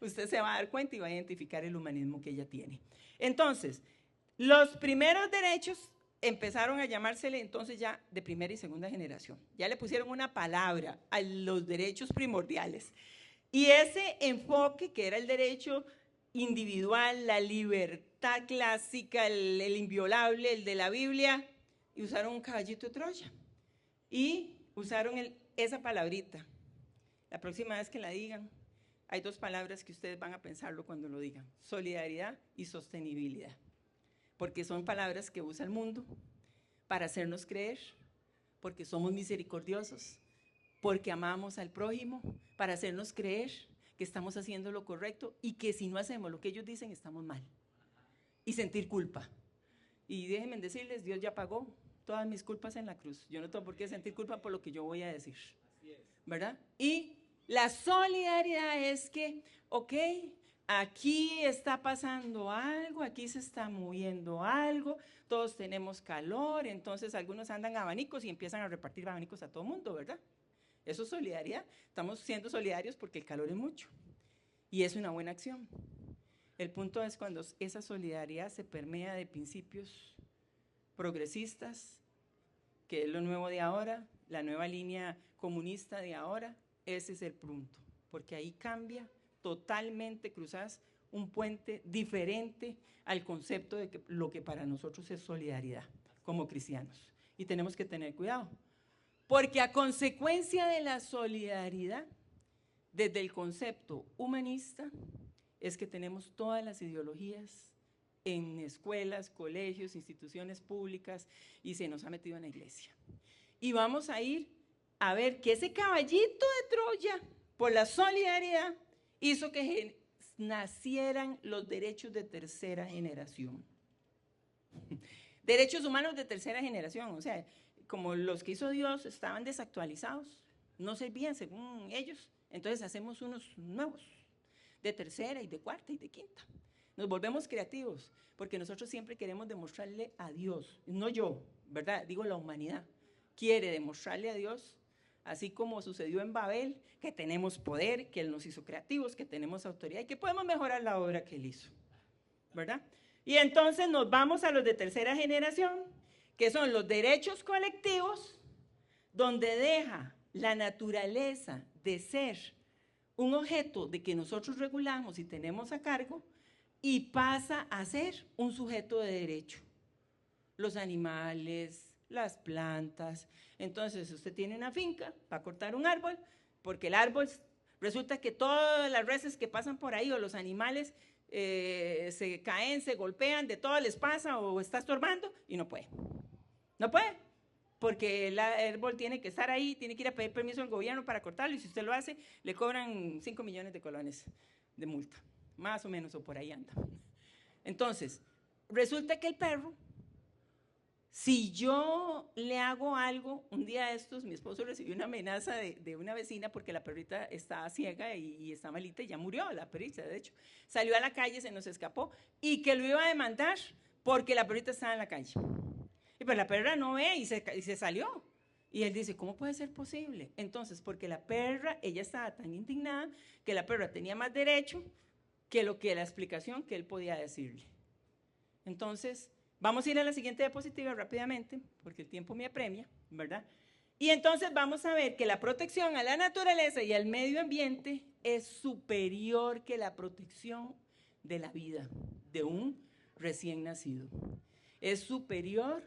usted se va a dar cuenta y va a identificar el humanismo que ella tiene. Entonces, los primeros derechos empezaron a llamársele entonces ya de primera y segunda generación. Ya le pusieron una palabra a los derechos primordiales. Y ese enfoque, que era el derecho individual, la libertad clásica, el inviolable, el de la Biblia, y usaron un caballito de Troya. Y usaron esa palabrita. La próxima vez que la digan, hay dos palabras que ustedes van a pensarlo cuando lo digan: solidaridad y sostenibilidad. Porque son palabras que usa el mundo para hacernos creer, porque somos misericordiosos, porque amamos al prójimo, para hacernos creer que estamos haciendo lo correcto y que si no hacemos lo que ellos dicen estamos mal, y sentir culpa. Y déjenme decirles, Dios ya pagó todas mis culpas en la cruz. Yo no tengo por qué sentir culpa por lo que yo voy a decir, ¿verdad? Y La solidaridad es que, ok, aquí está pasando algo, aquí se está moviendo algo, todos tenemos calor, entonces algunos andan abanicos y empiezan a repartir abanicos a todo el mundo, ¿verdad? Eso es solidaridad. Estamos siendo solidarios porque el calor es mucho y es una buena acción. El punto es cuando esa solidaridad se permea de principios progresistas, que es lo nuevo de ahora, la nueva línea comunista de ahora. Ese es el punto, porque ahí cambia totalmente, cruzas un puente diferente al concepto de lo que para nosotros es solidaridad como cristianos. Y tenemos que tener cuidado, porque a consecuencia de la solidaridad, desde el concepto humanista, es que tenemos todas las ideologías en escuelas, colegios, instituciones públicas, y se nos ha metido en la iglesia. Y vamos a ir a ver que ese caballito de Troya, por la solidaridad, hizo que nacieran los derechos de tercera generación. Derechos humanos de tercera generación, o sea, como los que hizo Dios estaban desactualizados, no servían según ellos, entonces hacemos unos nuevos, de tercera y de cuarta y de quinta. Nos volvemos creativos, porque nosotros siempre queremos demostrarle a Dios, no yo, ¿verdad? Digo la humanidad, quiere demostrarle a Dios, así como sucedió en Babel, que tenemos poder, que Él nos hizo creativos, que tenemos autoridad y que podemos mejorar la obra que Él hizo, ¿verdad? Y entonces nos vamos a los de tercera generación, que son los derechos colectivos, donde deja la naturaleza de ser un objeto de que nosotros regulamos y tenemos a cargo, y pasa a ser un sujeto de derecho. Los animales, las plantas. Entonces, usted tiene una finca para cortar un árbol, porque el árbol, resulta que todas las reses que pasan por ahí o los animales se caen, se golpean, de todo les pasa o está estorbando y no puede. No puede, porque el árbol tiene que estar ahí, tiene que ir a pedir permiso al gobierno para cortarlo, y si usted lo hace, le cobran 5 millones de colones de multa, más o menos, o por ahí anda. Entonces, resulta que el perro, si yo le hago algo, un día de estos, mi esposo recibió una amenaza de una vecina porque la perrita estaba ciega y está malita y ya murió, la perrita, de hecho. Salió a la calle, se nos escapó, y que lo iba a demandar porque la perrita estaba en la calle. Y pues la perra no ve y se salió. Y él dice, ¿cómo puede ser posible? Entonces, porque la perra, ella estaba tan indignada que la perra tenía más derecho que la explicación que él podía decirle. Entonces, vamos a ir a la siguiente diapositiva rápidamente, porque el tiempo me apremia, ¿verdad? Y entonces vamos a ver que la protección a la naturaleza y al medio ambiente es superior que la protección de la vida de un recién nacido. Es superior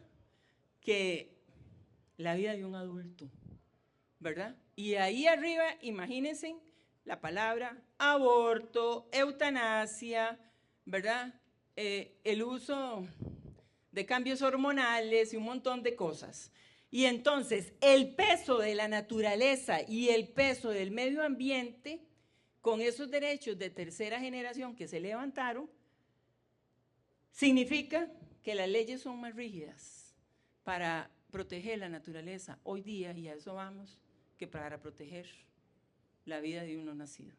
que la vida de un adulto, ¿verdad? Y ahí arriba, imagínense la palabra aborto, eutanasia, ¿verdad? El uso de cambios hormonales y un montón de cosas. Y entonces, el peso de la naturaleza y el peso del medio ambiente, con esos derechos de tercera generación que se levantaron, significa que las leyes son más rígidas para proteger la naturaleza hoy día, y a eso vamos, que para proteger la vida de uno nacido.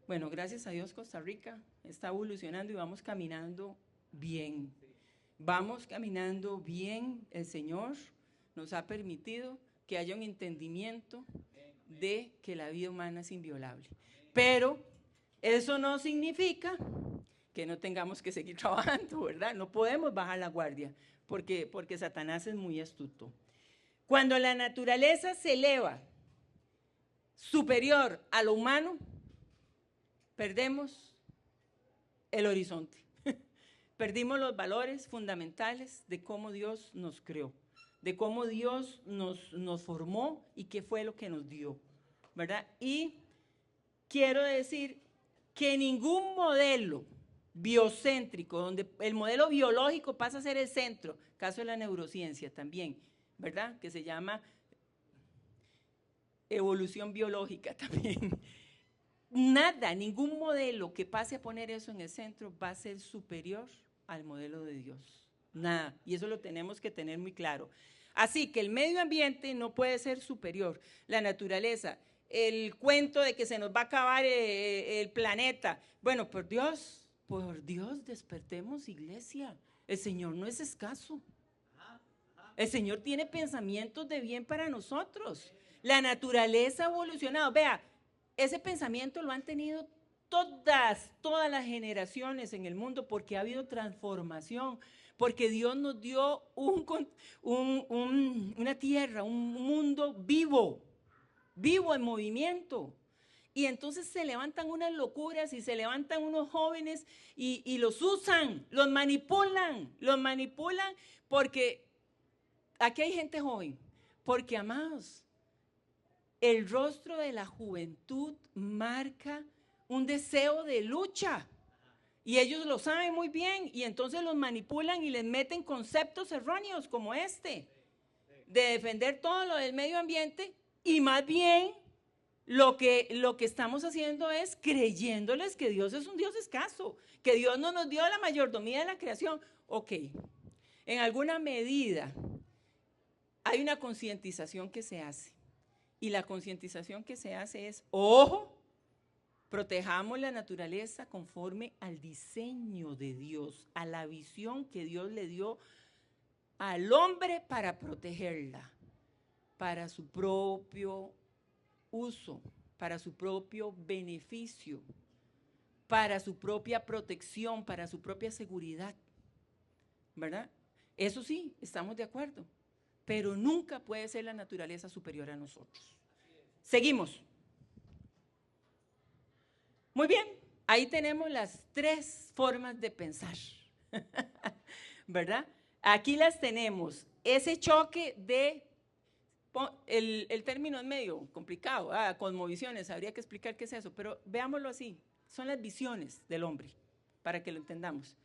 Bueno, gracias a Dios Costa Rica está evolucionando y vamos caminando bien. Vamos caminando bien, el Señor nos ha permitido que haya un entendimiento de que la vida humana es inviolable. Pero eso no significa que no tengamos que seguir trabajando, ¿verdad? No podemos bajar la guardia, porque Satanás es muy astuto. Cuando la naturaleza se eleva superior a lo humano, perdemos el horizonte. Perdimos los valores fundamentales de cómo Dios nos creó, de cómo Dios nos formó y qué fue lo que nos dio, ¿verdad? Y quiero decir que ningún modelo biocéntrico, donde el modelo biológico pasa a ser el centro, caso de la neurociencia también, ¿verdad? Que se llama evolución biológica también. Nada, ningún modelo que pase a poner eso en el centro va a ser superior al modelo de Dios. Nada, y eso lo tenemos que tener muy claro. Así que el medio ambiente no puede ser superior. La naturaleza, el cuento de que se nos va a acabar el planeta. Bueno, por Dios, despertemos, iglesia. El Señor no es escaso. El Señor tiene pensamientos de bien para nosotros. La naturaleza ha evolucionado. Vea, ese pensamiento lo han tenido todas las generaciones en el mundo porque ha habido transformación, porque Dios nos dio una tierra, un mundo vivo en movimiento. Y entonces se levantan unas locuras y se levantan unos jóvenes y los usan, los manipulan porque aquí hay gente joven, porque amados, el rostro de la juventud marca un deseo de lucha y ellos lo saben muy bien y entonces los manipulan y les meten conceptos erróneos como este, de defender todo lo del medio ambiente y más bien lo que estamos haciendo es creyéndoles que Dios es un Dios escaso, que Dios no nos dio la mayordomía de la creación. Ok, en alguna medida hay una concientización que se hace y la concientización que se hace es, ojo, protejamos la naturaleza conforme al diseño de Dios, a la visión que Dios le dio al hombre para protegerla, para su propio uso, para su propio beneficio, para su propia protección, para su propia seguridad, ¿verdad? Eso sí, estamos de acuerdo, pero nunca puede ser la naturaleza superior a nosotros. Seguimos. Muy bien, ahí tenemos las 3 formas de pensar, ¿verdad? Aquí las tenemos, ese choque de, el término es medio complicado, cosmovisiones, habría que explicar qué es eso, pero veámoslo así, son las visiones del hombre, para que lo entendamos.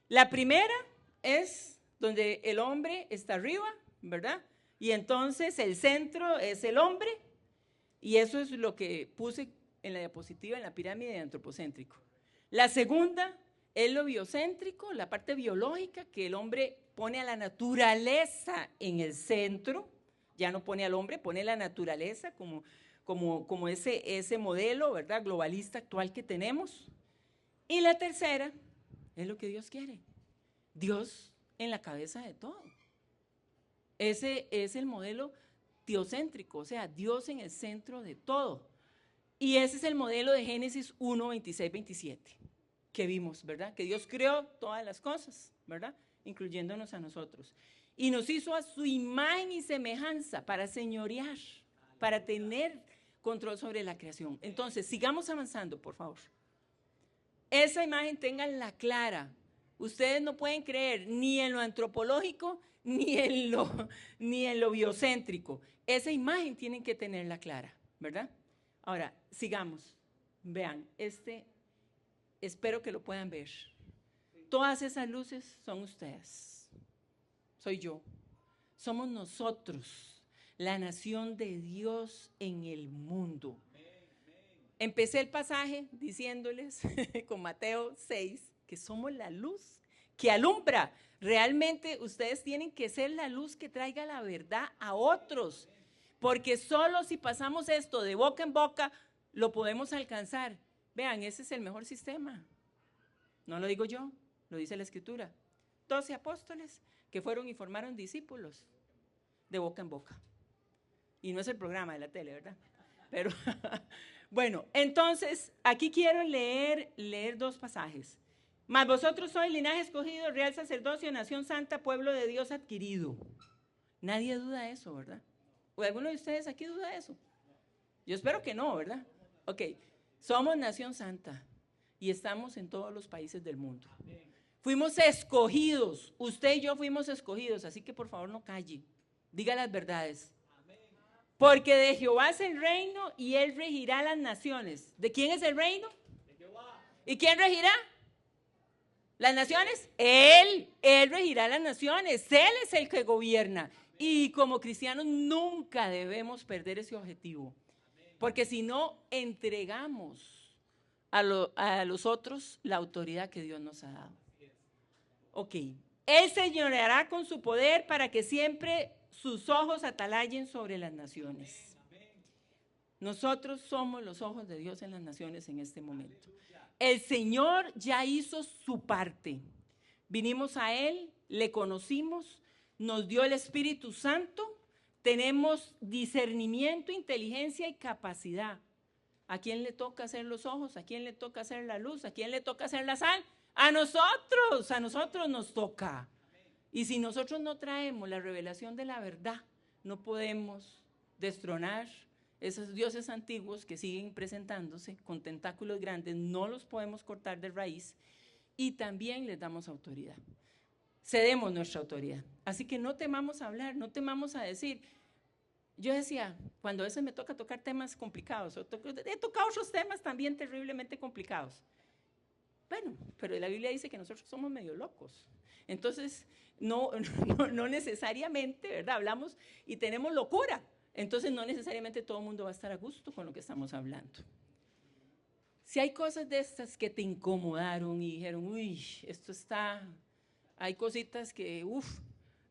La primera es donde el hombre está arriba, ¿verdad? Y entonces el centro es el hombre, y eso es lo que puse en la diapositiva, en la pirámide de antropocéntrico. La segunda es lo biocéntrico, la parte biológica, que el hombre pone a la naturaleza en el centro, ya no pone al hombre, pone la naturaleza como ese modelo, ¿verdad?, globalista actual que tenemos. Y la tercera es lo que Dios quiere, Dios en la cabeza de todo. Ese es el modelo teocéntrico, o sea, Dios en el centro de todo. Y ese es el modelo de Génesis 1, 26, 27, que vimos, ¿verdad? Que Dios creó todas las cosas, ¿verdad? Incluyéndonos a nosotros. Y nos hizo a su imagen y semejanza para señorear, para tener control sobre la creación. Entonces, sigamos avanzando, por favor. Esa imagen ténganla clara. Ustedes no pueden creer ni en lo antropológico ni en lo biocéntrico. Esa imagen tienen que tenerla clara, ¿verdad? Ahora, sigamos. Vean, espero que lo puedan ver. Todas esas luces son ustedes. Soy yo. Somos nosotros, la nación de Dios en el mundo. Empecé el pasaje diciéndoles con Mateo 6 que somos la luz que alumbra. Realmente ustedes tienen que ser la luz que traiga la verdad a otros, porque solo si pasamos esto de boca en boca lo podemos alcanzar. Vean, ese es el mejor sistema. No lo digo yo, lo dice la Escritura. 12 apóstoles que fueron y formaron discípulos de boca en boca. Y no es el programa de la tele, ¿verdad? Pero bueno, entonces aquí quiero leer 2 pasajes. Mas vosotros sois linaje escogido, real sacerdocio, nación santa, pueblo de Dios adquirido. Nadie duda eso, ¿verdad? ¿O alguno de ustedes aquí duda eso? Yo espero que no, ¿verdad? Ok, somos nación santa y estamos en todos los países del mundo. Fuimos escogidos, usted y yo fuimos escogidos, así que por favor no calle, diga las verdades. Porque de Jehová es el reino y Él regirá las naciones. ¿De quién es el reino? De Jehová. ¿Y quién regirá? ¿Las naciones? Él regirá las naciones, Él es el que gobierna. Y como cristianos nunca debemos perder ese objetivo, porque si no, entregamos a los otros la autoridad que Dios nos ha dado. Ok, Él señoreará con su poder para que siempre sus ojos atalayen sobre las naciones. Nosotros somos los ojos de Dios en las naciones en este momento. El Señor ya hizo su parte. Vinimos a Él, le conocimos, nos dio el Espíritu Santo, tenemos discernimiento, inteligencia y capacidad. ¿A quién le toca hacer los ojos? ¿A quién le toca hacer la luz? ¿A quién le toca hacer la sal? A nosotros nos toca. Y si nosotros no traemos la revelación de la verdad, no podemos destronar esos dioses antiguos que siguen presentándose con tentáculos grandes, no los podemos cortar de raíz y también les damos autoridad. Cedemos nuestra autoridad. Así que no temamos a hablar, no temamos a decir. Yo decía, cuando a veces me toca tocar temas complicados, he tocado otros temas también terriblemente complicados. Bueno, pero la Biblia dice que nosotros somos medio locos. Entonces, no necesariamente, ¿verdad? Hablamos y tenemos locura. Entonces, no necesariamente todo el mundo va a estar a gusto con lo que estamos hablando. Si hay cosas de estas que te incomodaron y dijeron, uy, esto está, hay cositas que,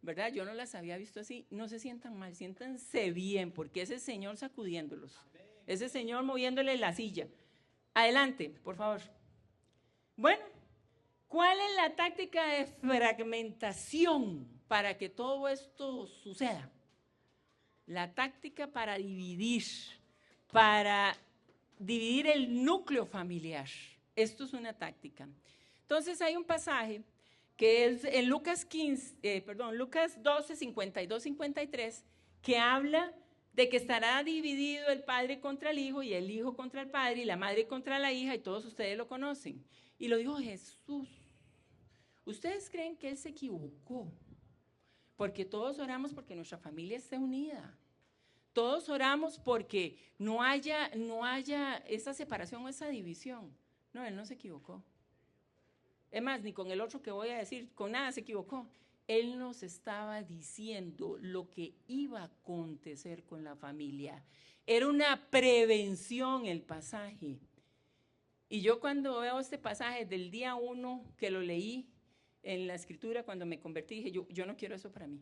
¿verdad? Yo no las había visto así. No se sientan mal, siéntanse bien, porque ese Señor sacudiéndolos, ese Señor moviéndole la silla. Adelante, por favor. Bueno, ¿cuál es la táctica de fragmentación para que todo esto suceda? La táctica para dividir el núcleo familiar. Esto es una táctica. Entonces hay un pasaje que es en Lucas 12, 52, 53, que habla de que estará dividido el padre contra el hijo y el hijo contra el padre y la madre contra la hija, y todos ustedes lo conocen. Y lo dijo Jesús. ¿Ustedes creen que Él se equivocó? Porque todos oramos porque nuestra familia esté unida. Todos oramos porque no haya esa separación o esa división. No, Él no se equivocó. Es más, ni con el otro que voy a decir, con nada se equivocó. Él nos estaba diciendo lo que iba a acontecer con la familia. Era una prevención el pasaje. Y yo cuando veo este pasaje del día 1 que lo leí en la escritura, cuando me convertí, dije, yo no quiero eso para mí.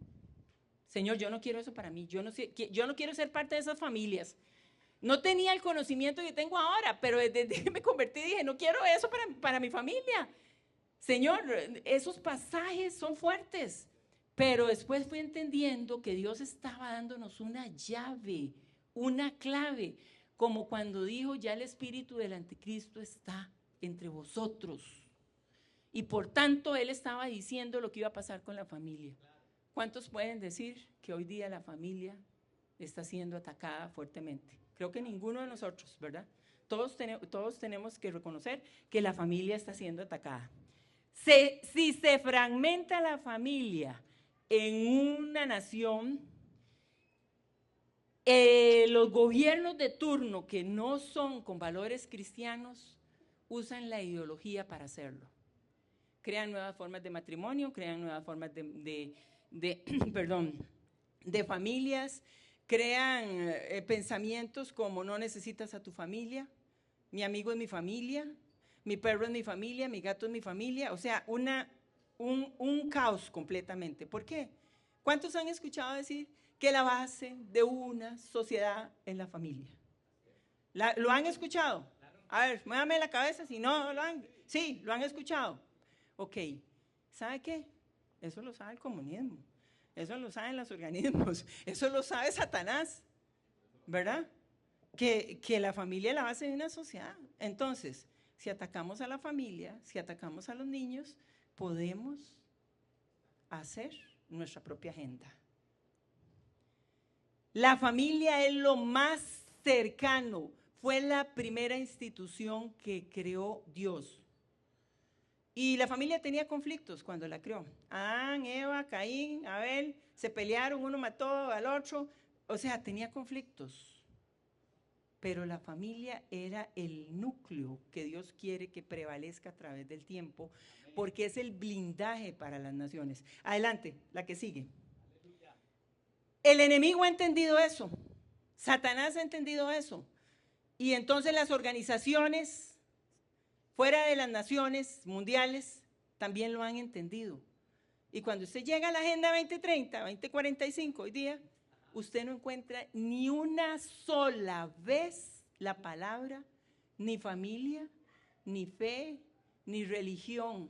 Señor, yo no quiero eso para mí. Yo no quiero ser parte de esas familias. No tenía el conocimiento que tengo ahora, pero desde que me convertí dije, no quiero eso para mi familia. Señor, esos pasajes son fuertes, pero después fui entendiendo que Dios estaba dándonos una llave, una clave, como cuando dijo, ya el espíritu del anticristo está entre vosotros. Y por tanto, Él estaba diciendo lo que iba a pasar con la familia. ¿Cuántos pueden decir que hoy día la familia está siendo atacada fuertemente? Creo que ninguno de nosotros, ¿verdad? Todos tenemos que reconocer que la familia está siendo atacada. Si se fragmenta la familia en una nación, los gobiernos de turno que no son con valores cristianos usan la ideología para hacerlo. Crean nuevas formas de matrimonio, crean nuevas formas de familias, crean pensamientos como no necesitas a tu familia, mi amigo es mi familia, mi perro es mi familia, mi gato es mi familia, o sea, un caos completamente. ¿Por qué? ¿Cuántos han escuchado decir que la base de una sociedad es la familia? ¿Lo han escuchado? A ver, muévame la cabeza si no lo han. Sí, lo han escuchado. Ok, ¿sabe qué? Eso lo sabe el comunismo, eso lo saben los organismos, eso lo sabe Satanás, ¿verdad? Que la familia es la base de una sociedad. Entonces, si atacamos a la familia, si atacamos a los niños, podemos hacer nuestra propia agenda. La familia es lo más cercano, fue la primera institución que creó Dios. Y la familia tenía conflictos cuando la creó. Adán, Eva, Caín, Abel, se pelearon, uno mató al otro, o sea, tenía conflictos. Pero la familia era el núcleo que Dios quiere que prevalezca a través del tiempo, porque es el blindaje para las naciones. Adelante, la que sigue. El enemigo ha entendido eso, Satanás ha entendido eso, y entonces las organizaciones fuera de las naciones mundiales también lo han entendido. Y cuando usted llega a la Agenda 2030, 2045 hoy día, usted no encuentra ni una sola vez la palabra, ni familia, ni fe, ni religión,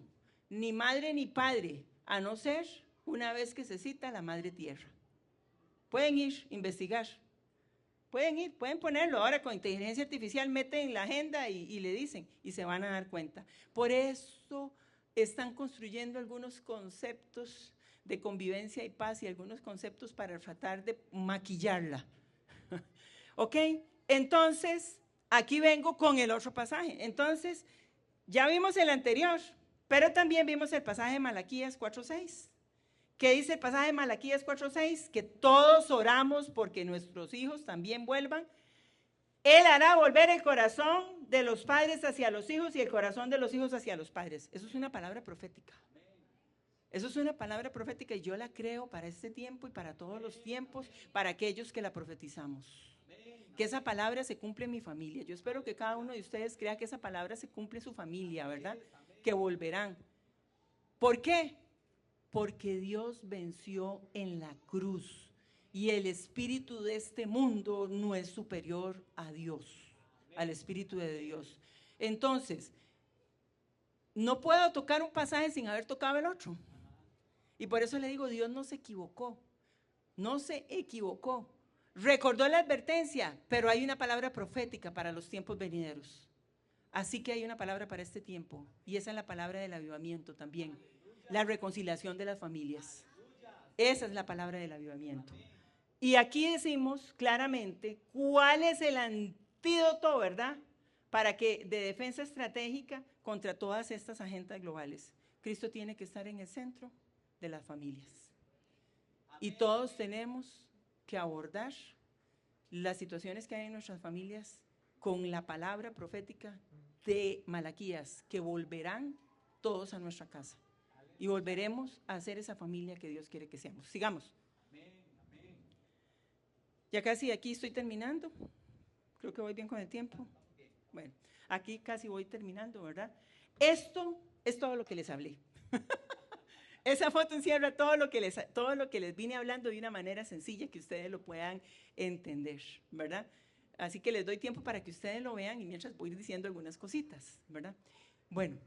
ni madre ni padre, a no ser una vez que se cita la Madre Tierra. Pueden ir, investigar. Pueden ir, pueden ponerlo. Ahora con inteligencia artificial meten en la agenda y le dicen, y se van a dar cuenta. Por eso están construyendo algunos conceptos de convivencia y paz y algunos conceptos para tratar de maquillarla. ¿Ok? Entonces, aquí vengo con el otro pasaje. Entonces, ya vimos el anterior, pero también vimos el pasaje de Malaquías 4:6. ¿Qué dice el pasaje de Malaquías 4:6? Que todos oramos porque nuestros hijos también vuelvan. Él hará volver el corazón de los padres hacia los hijos y el corazón de los hijos hacia los padres. Eso es una palabra profética. Eso es una palabra profética y yo la creo para este tiempo y para todos los tiempos, para aquellos que la profetizamos. Que esa palabra se cumple en mi familia. Yo espero que cada uno de ustedes crea que esa palabra se cumple en su familia, ¿verdad? Que volverán. ¿Por qué? Porque Dios venció en la cruz y el espíritu de este mundo no es superior a Dios, al espíritu de Dios. Entonces, no puedo tocar un pasaje sin haber tocado el otro. Y por eso le digo, Dios no se equivocó, no se equivocó. Recordó la advertencia, pero hay una palabra profética para los tiempos venideros. Así que hay una palabra para este tiempo, y esa es la palabra del avivamiento también. La reconciliación de las familias. Esa es la palabra del avivamiento. Y aquí decimos claramente cuál es el antídoto, ¿verdad? Para que de defensa estratégica contra todas estas agendas globales. Cristo tiene que estar en el centro de las familias. Y todos tenemos que abordar las situaciones que hay en nuestras familias con la palabra profética de Malaquías, que volverán todos a nuestra casa. Y volveremos a ser esa familia que Dios quiere que seamos. Sigamos. Ya casi aquí estoy terminando. Creo que voy bien con el tiempo. Bueno, aquí casi voy terminando, ¿verdad? Esto es todo lo que les hablé. Esa foto encierra todo lo que les vine hablando de una manera sencilla que ustedes lo puedan entender, ¿verdad? Así que les doy tiempo para que ustedes lo vean y mientras voy diciendo algunas cositas, ¿verdad? Bueno.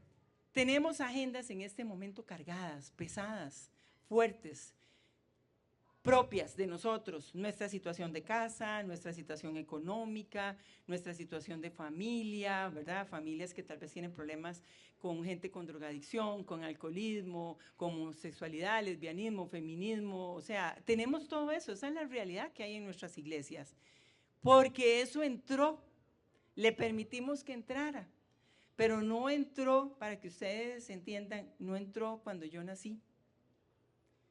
Tenemos agendas en este momento cargadas, pesadas, fuertes, propias de nosotros, nuestra situación de casa, nuestra situación económica, nuestra situación de familia, ¿verdad? Familias que tal vez tienen problemas con gente con drogadicción, con alcoholismo, con homosexualidad, lesbianismo, feminismo, o sea, tenemos todo eso, esa es la realidad que hay en nuestras iglesias, porque eso entró, le permitimos que entrara. Pero no entró, para que ustedes entiendan, no entró cuando yo nací,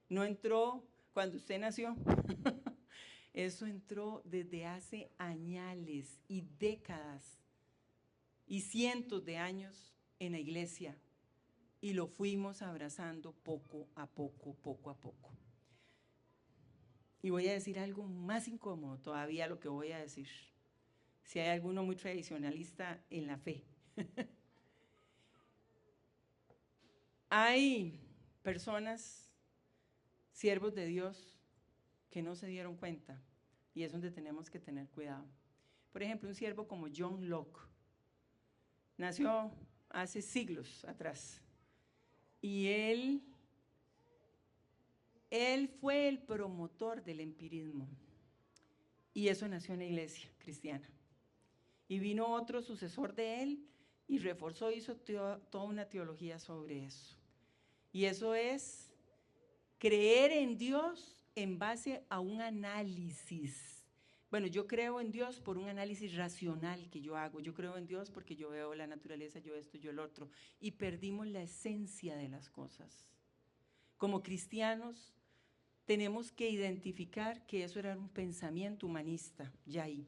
no entró cuando usted nació, eso entró desde hace añales y décadas y cientos de años en la iglesia y lo fuimos abrazando poco a poco, poco a poco. Y voy a decir algo más incómodo todavía lo que voy a decir, si hay alguno muy tradicionalista en la fe. Hay personas, siervos de Dios, que no se dieron cuenta y es donde tenemos que tener cuidado. Por ejemplo, un siervo como John Locke, nació hace siglos atrás y él fue el promotor del empirismo y eso nació en la iglesia cristiana. Y vino otro sucesor de él y reforzó, hizo toda una teología sobre eso. Y eso es creer en Dios en base a un análisis. Bueno, yo creo en Dios por un análisis racional que yo hago. Yo creo en Dios porque yo veo la naturaleza, yo esto, yo el otro. Y perdimos la esencia de las cosas. Como cristianos tenemos que identificar que eso era un pensamiento humanista, ya ahí.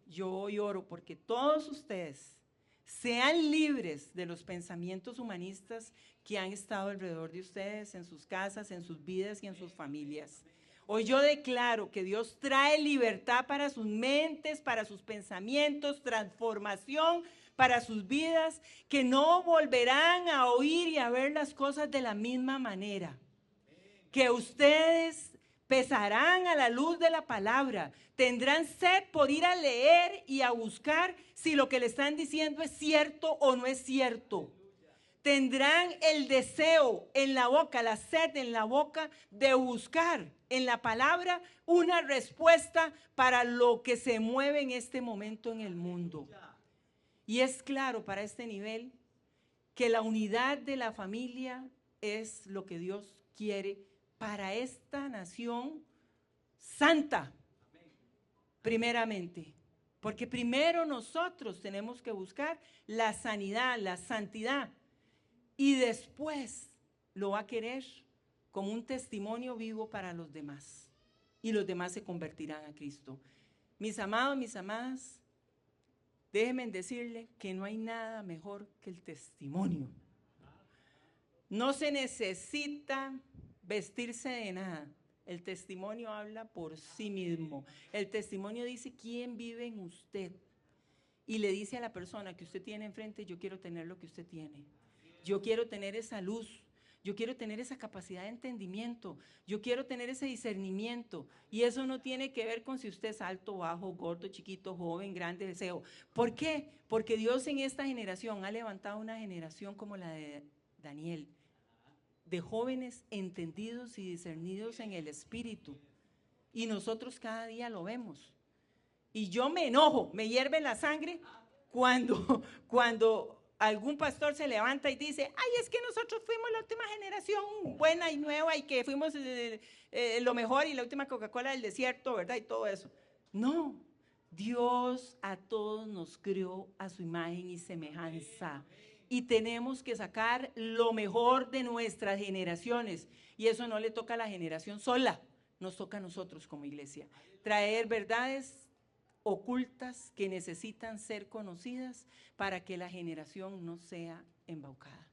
Yo hoy oro porque todos ustedes sean libres de los pensamientos humanistas que han estado alrededor de ustedes, en sus casas, en sus vidas y en sus familias. Hoy yo declaro que Dios trae libertad para sus mentes, para sus pensamientos, transformación para sus vidas, que no volverán a oír y a ver las cosas de la misma manera. Que ustedes pesarán a la luz de la palabra, tendrán sed por ir a leer y a buscar si lo que le están diciendo es cierto o no es cierto. Tendrán el deseo en la boca, la sed en la boca de buscar en la palabra una respuesta para lo que se mueve en este momento en el mundo. Y es claro para este nivel que la unidad de la familia es lo que Dios quiere para esta nación santa, primeramente. Porque primero nosotros tenemos que buscar la sanidad, la santidad. Y después lo va a querer como un testimonio vivo para los demás. Y los demás se convertirán a Cristo. Mis amados, mis amadas, déjenme decirle que no hay nada mejor que el testimonio. No se necesita vestirse de nada. El testimonio habla por sí mismo. El testimonio dice quién vive en usted. Y le dice a la persona que usted tiene enfrente, yo quiero tener lo que usted tiene. Yo quiero tener esa luz, yo quiero tener esa capacidad de entendimiento, yo quiero tener ese discernimiento. Y eso no tiene que ver con si usted es alto, bajo, gordo, chiquito, joven, grande, deseo. ¿Por qué? Porque Dios en esta generación ha levantado una generación como la de Daniel, de jóvenes entendidos y discernidos en el espíritu. Y nosotros cada día lo vemos. Y yo me enojo, me hierve la sangre cuando algún pastor se levanta y dice, ay, es que nosotros fuimos la última generación buena y nueva y que fuimos lo mejor y la última Coca-Cola del desierto, ¿verdad? Y todo eso. No, Dios a todos nos creó a su imagen y semejanza. Y tenemos que sacar lo mejor de nuestras generaciones. Y eso no le toca a la generación sola, nos toca a nosotros como iglesia. Traer verdades ocultas que necesitan ser conocidas para que la generación no sea embaucada.